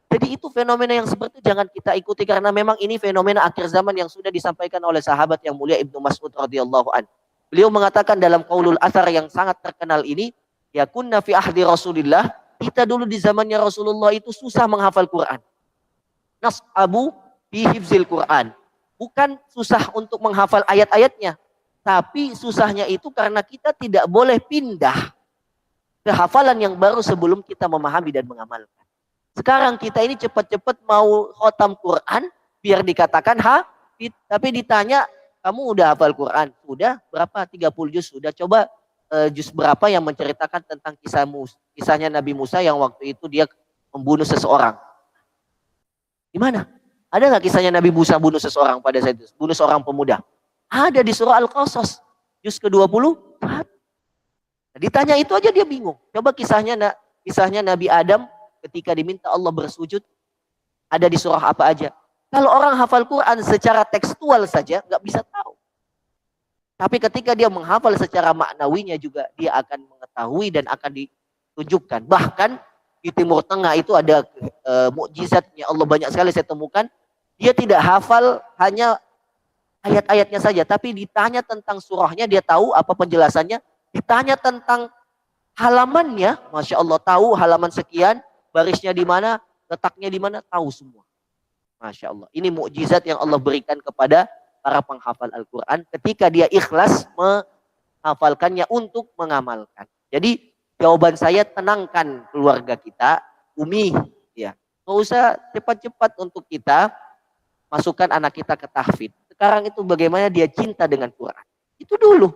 Jadi itu fenomena yang seperti itu jangan kita ikuti. Karena memang ini fenomena akhir zaman yang sudah disampaikan oleh sahabat yang mulia Ibnu Mas'ud radhiyallahu an. Beliau mengatakan dalam qaulul athar yang sangat terkenal ini. Ya kunna fi ahdi Rasulillah. Kita dulu di zamannya Rasulullah itu susah menghafal Quran. Nas'abu fi hifzil Quran. Bukan susah untuk menghafal ayat-ayatnya. Tapi susahnya itu karena kita tidak boleh pindah ke hafalan yang baru sebelum kita memahami dan mengamalkan. Sekarang kita ini cepat-cepat mau khotam Quran biar dikatakan hafid. Tapi ditanya, kamu udah hafal Quran? Sudah, berapa? 30 juz. Sudah, coba juz berapa yang menceritakan tentang kisahnya Nabi Musa yang waktu itu dia membunuh seseorang. Di mana? Ada nggak kisahnya Nabi Musa bunuh seseorang pada saat itu? Bunuh seorang pemuda. Ada di surah Al-Qasas. Juz ke-20. Ditanya itu aja dia bingung. Coba kisahnya Nabi Adam ketika diminta Allah bersujud. Ada di surah apa aja. Kalau orang hafal Quran secara tekstual saja nggak bisa tahu. Tapi ketika dia menghafal secara maknawinya juga dia akan mengetahui dan akan ditunjukkan. Bahkan di Timur Tengah itu ada mukjizatnya Allah banyak sekali saya temukan. Dia tidak hafal hanya ayat-ayatnya saja, tapi ditanya tentang surahnya dia tahu apa penjelasannya. Ditanya tentang halamannya, Masya Allah tahu halaman sekian, barisnya di mana, letaknya di mana, tahu semua. Masya Allah. Ini mukjizat yang Allah berikan kepada para penghafal Al-Quran ketika dia ikhlas menghafalkannya untuk mengamalkan. Jadi jawaban saya, tenangkan keluarga kita, Umi, ya. Nggak usah cepat-cepat untuk kita masukkan anak kita ke tahfidz. Sekarang itu bagaimana dia cinta dengan Quran. Itu dulu.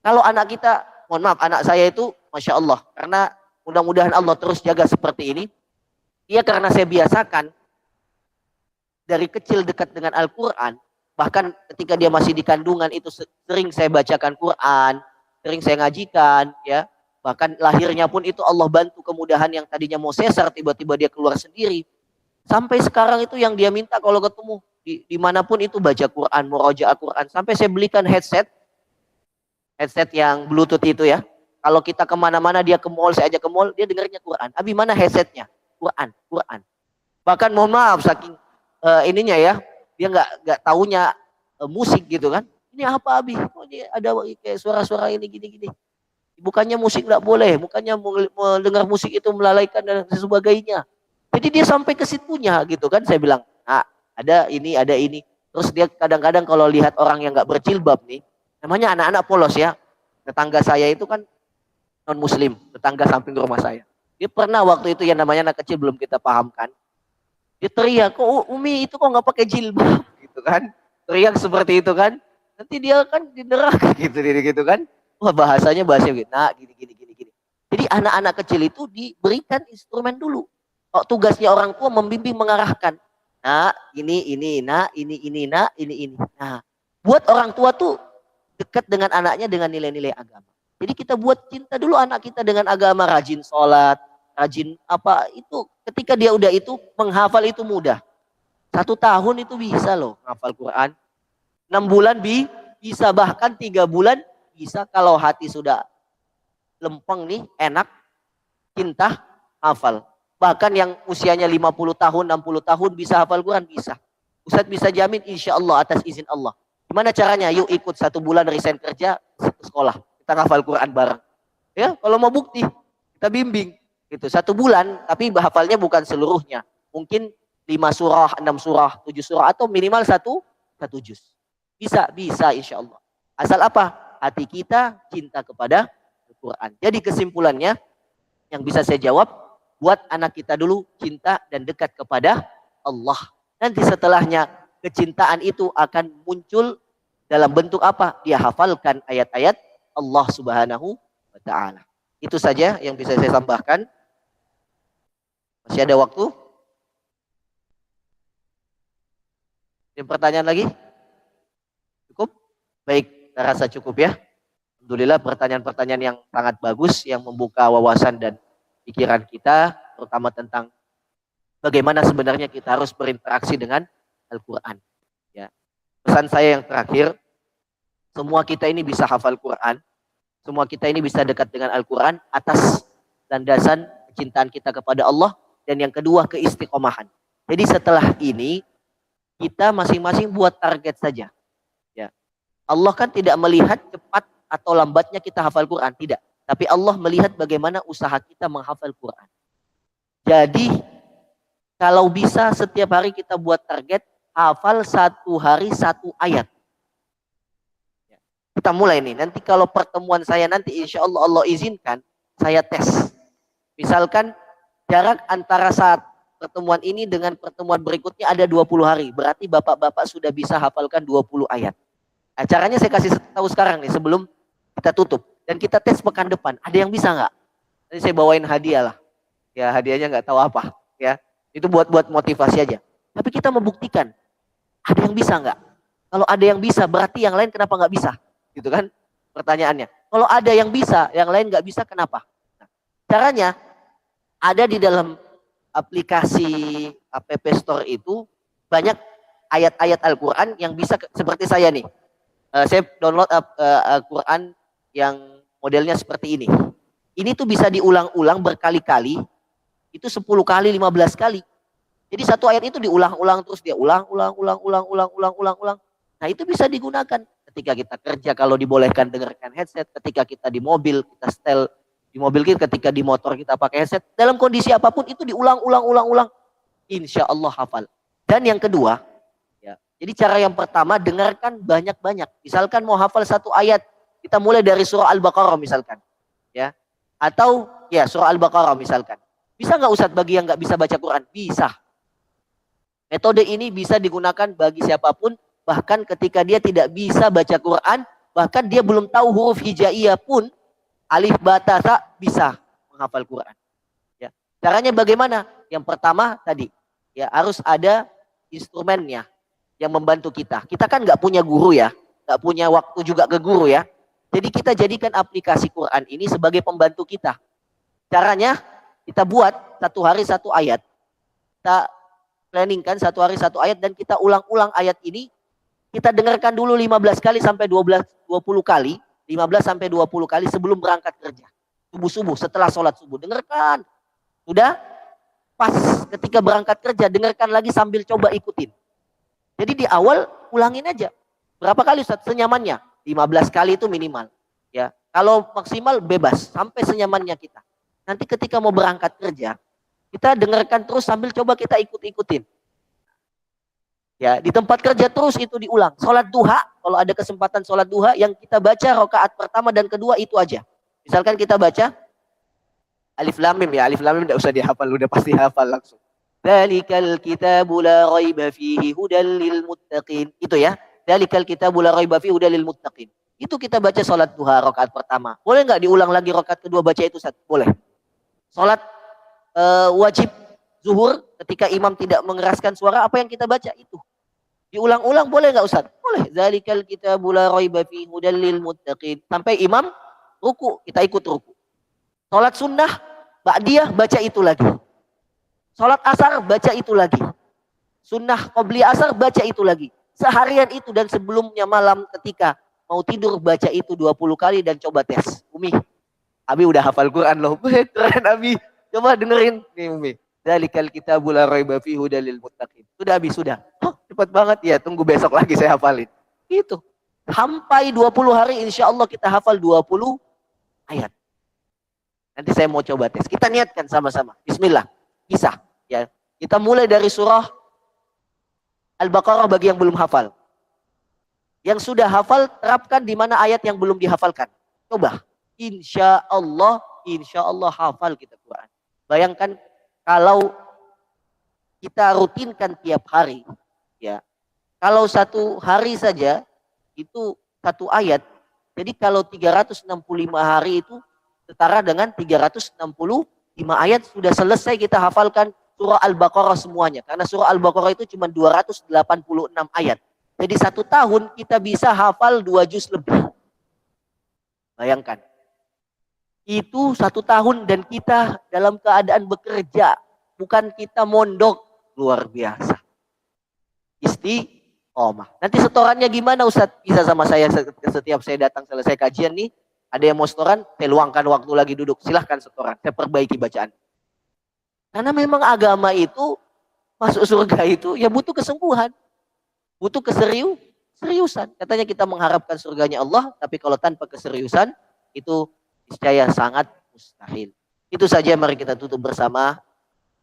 Kalau anak kita, mohon maaf, anak saya itu, Masya Allah, karena mudah-mudahan Allah terus jaga seperti ini. Dia karena saya biasakan dari kecil dekat dengan Al-Quran, bahkan ketika dia masih di kandungan itu sering saya bacakan Quran, sering saya ngajikan, ya. Bahkan lahirnya pun itu Allah bantu kemudahan, yang tadinya mau sesar tiba-tiba dia keluar sendiri. Sampai sekarang itu yang dia minta kalau ketemu dimanapun itu baca Quran, murojaah Quran. Sampai saya belikan headset yang Bluetooth itu ya. Kalau kita kemana-mana dia ke mall, saya ajak ke mall, dia dengarnya Quran. Abi mana headsetnya? Quran, Quran. Bahkan mohon maaf saking ininya ya, dia nggak taunya musik gitu kan. Ini apa Abi? Oh, ini ada kayak suara-suara ini gini-gini. Bukannya musik nggak boleh, bukannya mendengar musik itu melalaikan dan sebagainya. Jadi dia sampai ke situnya gitu kan. Saya bilang, nah, ada ini, ada ini. Terus dia kadang-kadang kalau lihat orang yang nggak berjilbab nih, namanya anak-anak polos ya. Tetangga saya itu kan non muslim, tetangga samping rumah saya. Dia pernah waktu itu yang namanya anak kecil belum kita pahamkan. Dia teriak, kok Umi itu kok nggak pakai jilbab gitu kan. Teriak seperti itu kan. Nanti dia kan di neraka gitu kan. Wah bahasanya gitu. Nah gini. Jadi anak-anak kecil itu diberikan instrumen dulu. Oh, tugasnya orang tua membimbing, mengarahkan. Nah ini, nah ini, nah ini. Nah buat orang tua tuh dekat dengan anaknya dengan nilai-nilai agama. Jadi kita buat cinta dulu anak kita dengan agama, rajin sholat, rajin apa itu. Ketika dia udah itu menghafal itu mudah. 1 tahun itu bisa loh menghafal Quran. 6 bulan bisa, bahkan 3 bulan bisa kalau hati sudah lempeng nih, enak, cinta, hafal. Bahkan yang usianya 50 tahun, 60 tahun bisa hafal Quran, bisa. Ustadz bisa jamin insya Allah atas izin Allah. Gimana caranya? Yuk ikut 1 bulan resign kerja, sekolah. Kita hafal Quran bareng. Ya, kalau mau bukti, kita bimbing. Gitu, 1 bulan, tapi hafalnya bukan seluruhnya. Mungkin 5 surah, 6 surah, 7 surah, atau minimal satu juz. Bisa insya Allah. Asal apa? Hati kita cinta kepada Al-Quran. Jadi kesimpulannya yang bisa saya jawab, buat anak kita dulu cinta dan dekat kepada Allah. Nanti setelahnya kecintaan itu akan muncul dalam bentuk apa? Dia hafalkan ayat-ayat Allah Subhanahu wa Ta'ala. Itu saja yang bisa saya tambahkan. Masih ada waktu? Ada pertanyaan lagi? Cukup? Baik. Saya rasa cukup ya. Alhamdulillah pertanyaan-pertanyaan yang sangat bagus, yang membuka wawasan dan pikiran kita, terutama tentang bagaimana sebenarnya kita harus berinteraksi dengan Al-Quran. Ya. Pesan saya yang terakhir, semua kita ini bisa hafal Quran, semua kita ini bisa dekat dengan Al-Quran atas landasan kecintaan kita kepada Allah, dan yang kedua keistiqomahan. Jadi setelah ini kita masing-masing buat target saja. Allah kan tidak melihat cepat atau lambatnya kita hafal Quran, tidak. Tapi Allah melihat bagaimana usaha kita menghafal Quran. Jadi kalau bisa setiap hari kita buat target hafal 1 hari 1 ayat. Kita mulai nih. Nanti kalau pertemuan saya nanti insya Allah Allah izinkan saya tes. Misalkan jarak antara saat pertemuan ini dengan pertemuan berikutnya ada 20 hari. Berarti bapak-bapak sudah bisa hafalkan 20 ayat. Caranya saya kasih tahu sekarang nih sebelum kita tutup. Dan kita tes pekan depan. Ada yang bisa nggak? Nanti saya bawain hadiah lah. Ya hadiahnya nggak tahu apa. Ya itu buat motivasi aja. Tapi kita membuktikan. Ada yang bisa nggak? Kalau ada yang bisa berarti yang lain kenapa nggak bisa? Gitu kan pertanyaannya. Kalau ada yang bisa, yang lain nggak bisa kenapa? Nah, caranya ada di dalam aplikasi App Store itu banyak ayat-ayat Al-Quran yang bisa seperti saya nih. Saya download Al-Quran yang modelnya seperti ini. Ini tuh bisa diulang-ulang berkali-kali. Itu 10 kali, 15 kali. Jadi 1 ayat itu diulang-ulang terus dia ulang. Nah itu bisa digunakan ketika kita kerja, kalau dibolehkan dengarkan headset. Ketika kita di mobil, kita setel di mobil kita. Ketika di motor kita pakai headset. Dalam kondisi apapun itu diulang-ulang. Insya Allah hafal. Dan yang kedua, jadi cara yang pertama, dengarkan banyak-banyak. Misalkan mau hafal 1 ayat, kita mulai dari surah Al-Baqarah misalkan. Ya. Atau ya surah Al-Baqarah misalkan. Bisa nggak Ustadz bagi yang nggak bisa baca Quran? Bisa. Metode ini bisa digunakan bagi siapapun, bahkan ketika dia tidak bisa baca Quran, bahkan dia belum tahu huruf hijaiyah pun, alif, ba, ta, sa, bisa menghafal Quran. Ya. Caranya bagaimana? Yang pertama tadi, ya harus ada instrumennya yang membantu kita. Kita kan nggak punya guru ya, nggak punya waktu juga ke guru ya. Jadi kita jadikan aplikasi Quran ini sebagai pembantu kita. Caranya kita buat satu hari satu ayat. Kita planningkan satu hari satu ayat dan kita ulang-ulang ayat ini. Kita dengarkan dulu 15 kali sampai 20 kali. 15 sampai 20 kali sebelum berangkat kerja. Subuh-subuh setelah sholat subuh. Dengarkan. Sudah pas ketika berangkat kerja dengarkan lagi sambil coba ikutin. Jadi di awal ulangin aja. Berapa kali Ustaz? Senyamannya. 15 kali itu minimal. Ya, kalau maksimal bebas sampai senyamannya kita. Nanti ketika mau berangkat kerja, kita dengarkan terus sambil coba kita ikut-ikutin. Ya, di tempat kerja terus itu diulang. Sholat duha, kalau ada kesempatan sholat duha, yang kita baca rakaat pertama dan kedua itu aja. Misalkan kita baca Alif Lam Mim ya, Alif Lam Mim tidak usah dihafal, udah pasti hafal langsung. Dzalikal kitabu la raiba fihi hudal lil muttaqin. Itu ya. Dzalikal kitabu la raiba fihi hudal lil muttaqin. Itu kita baca sholat duha rakaat pertama. Boleh nggak diulang lagi rakaat kedua baca itu Ustaz? Boleh. Sholat wajib zuhur ketika imam tidak mengeraskan suara, apa yang kita baca itu diulang-ulang boleh nggak Ustaz? Boleh. Dzalikal kitabu la raiba fihi hudal lil muttaqin. Sampai imam ruku, kita ikut ruku. Sholat sunnah ba'diyah baca itu lagi. Sholat asar baca itu lagi. Sunnah qabli asar baca itu lagi. Seharian itu dan sebelumnya malam ketika mau tidur baca itu 20 kali dan coba tes. Umi, Abi udah hafal Quran loh. Keren Abi. Coba dengerin nih Umi. Dzalikal kitabul la raiba fihi hudal lil muttaqin. Sudah Abi, sudah. Oh, cepat banget ya. Tunggu besok lagi saya hafalin. Gitu. Sampai 20 hari insya Allah kita hafal 20 ayat. Nanti saya mau coba tes. Kita niatkan sama-sama. Bismillah. Kisah. Ya. Kita mulai dari surah Al-Baqarah bagi yang belum hafal. Yang sudah hafal, terapkan di mana ayat yang belum dihafalkan. Coba. Insya Allah hafal kita Quran. Bayangkan kalau kita rutinkan tiap hari. Ya. Kalau satu hari saja, itu satu ayat. Jadi kalau 365 hari itu setara dengan 365 ayat sudah selesai kita hafalkan surah Al-Baqarah semuanya. Karena surah Al-Baqarah itu cuma 286 ayat. Jadi 1 tahun kita bisa hafal 2 juz lebih. Bayangkan. Itu 1 tahun dan kita dalam keadaan bekerja. Bukan kita mondok. Luar biasa. Istiqomah. Nanti setorannya gimana Ustaz? Bisa sama saya setiap saya datang selesai kajian nih. Ada yang mau setoran, saya luangkan waktu lagi duduk. Silahkan setoran. Saya perbaiki bacaan. Karena memang agama itu, masuk surga itu, ya butuh kesungguhan. Butuh keseriusan. Katanya kita mengharapkan surganya Allah, tapi kalau tanpa keseriusan, itu niscaya sangat mustahil. Itu saja, mari kita tutup bersama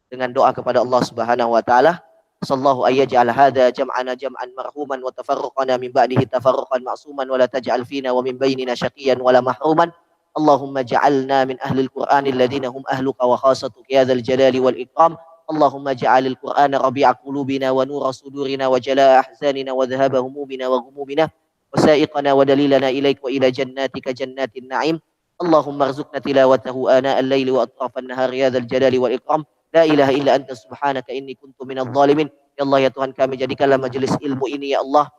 dengan doa kepada Allah Subhanahu wa taala. Sallallahu ayyaj'al hadza jam'ana jam'an marhuman wa tafarruqana min ba'dihi tafarruqan ma'suman wa la taj'al fina wa min bainina syaqiyan wa la mahruman. Allahumma ja'alna min ahli al-Qur'ani alladhina hum ahluka wa khassatuka ya dzal jalali wal ikram. Allahumma ja'alil Qur'ana rabi'a qulubina wa nura sudurina wa jalaa ahzanina wa dhahaba humumina wa ghumumina wa sa'iqana wa dalilana ilaik wa ila jannatika jannatin na'im. Allahumma arzuqna tilawatahu ana al-laili wa atrafan nahari ya dzal jalali wal ikram. La ilaha illa anta subhanaka inni kuntu minadh dhalimin. Ya Allah ya Tuhan kami, jadikanlah majelis ilmu ini ya Allah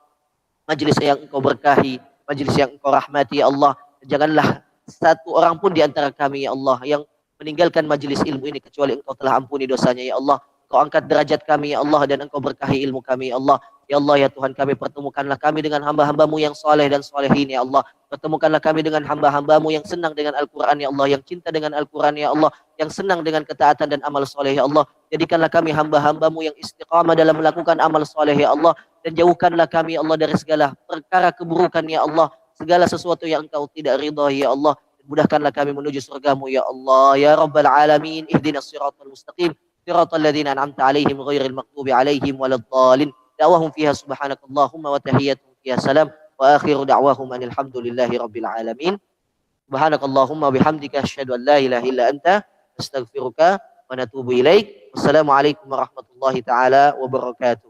majelis yang Engkau berkahi, majelis yang Engkau rahmati ya Allah. Janganlah satu orang pun di antara kami ya Allah yang meninggalkan majelis ilmu ini kecuali Engkau telah ampuni dosanya ya Allah. Engkau angkat derajat kami ya Allah dan Engkau berkahi ilmu kami ya Allah. Ya Allah ya Tuhan kami, pertemukanlah kami dengan hamba-hambamu yang soleh dan solehin ya Allah. Pertemukanlah kami dengan hamba-hambamu yang senang dengan Al-Quran ya Allah, yang cinta dengan Al-Quran ya Allah, yang senang dengan ketaatan dan amal soleh ya Allah. Jadikanlah kami hamba-hambamu yang istiqamah dalam melakukan amal soleh ya Allah. Dan jauhkanlah kami ya Allah dari segala perkara keburukan ya Allah, segala sesuatu yang Engkau tidak ridha ya Allah. Mudahkanlah kami menuju surgamu ya Allah ya Rabbal Alamin. Ihdinas siratal mustaqim siratal ladzina an'amta alaihim ghairil maghdubi alaihim waladdallin. Da'wahum fiha subhanakallahumma wa tahiyyatuhum fiha salam wa akhiru da'wahum alhamdulillahi rabbil alamin. Subhanakallahumma bihamdika asyhadu an la ilaha illa anta astaghfiruka wa natubu ilaik. Wassalamualaikum warahmatullahi taala wabarakatuh.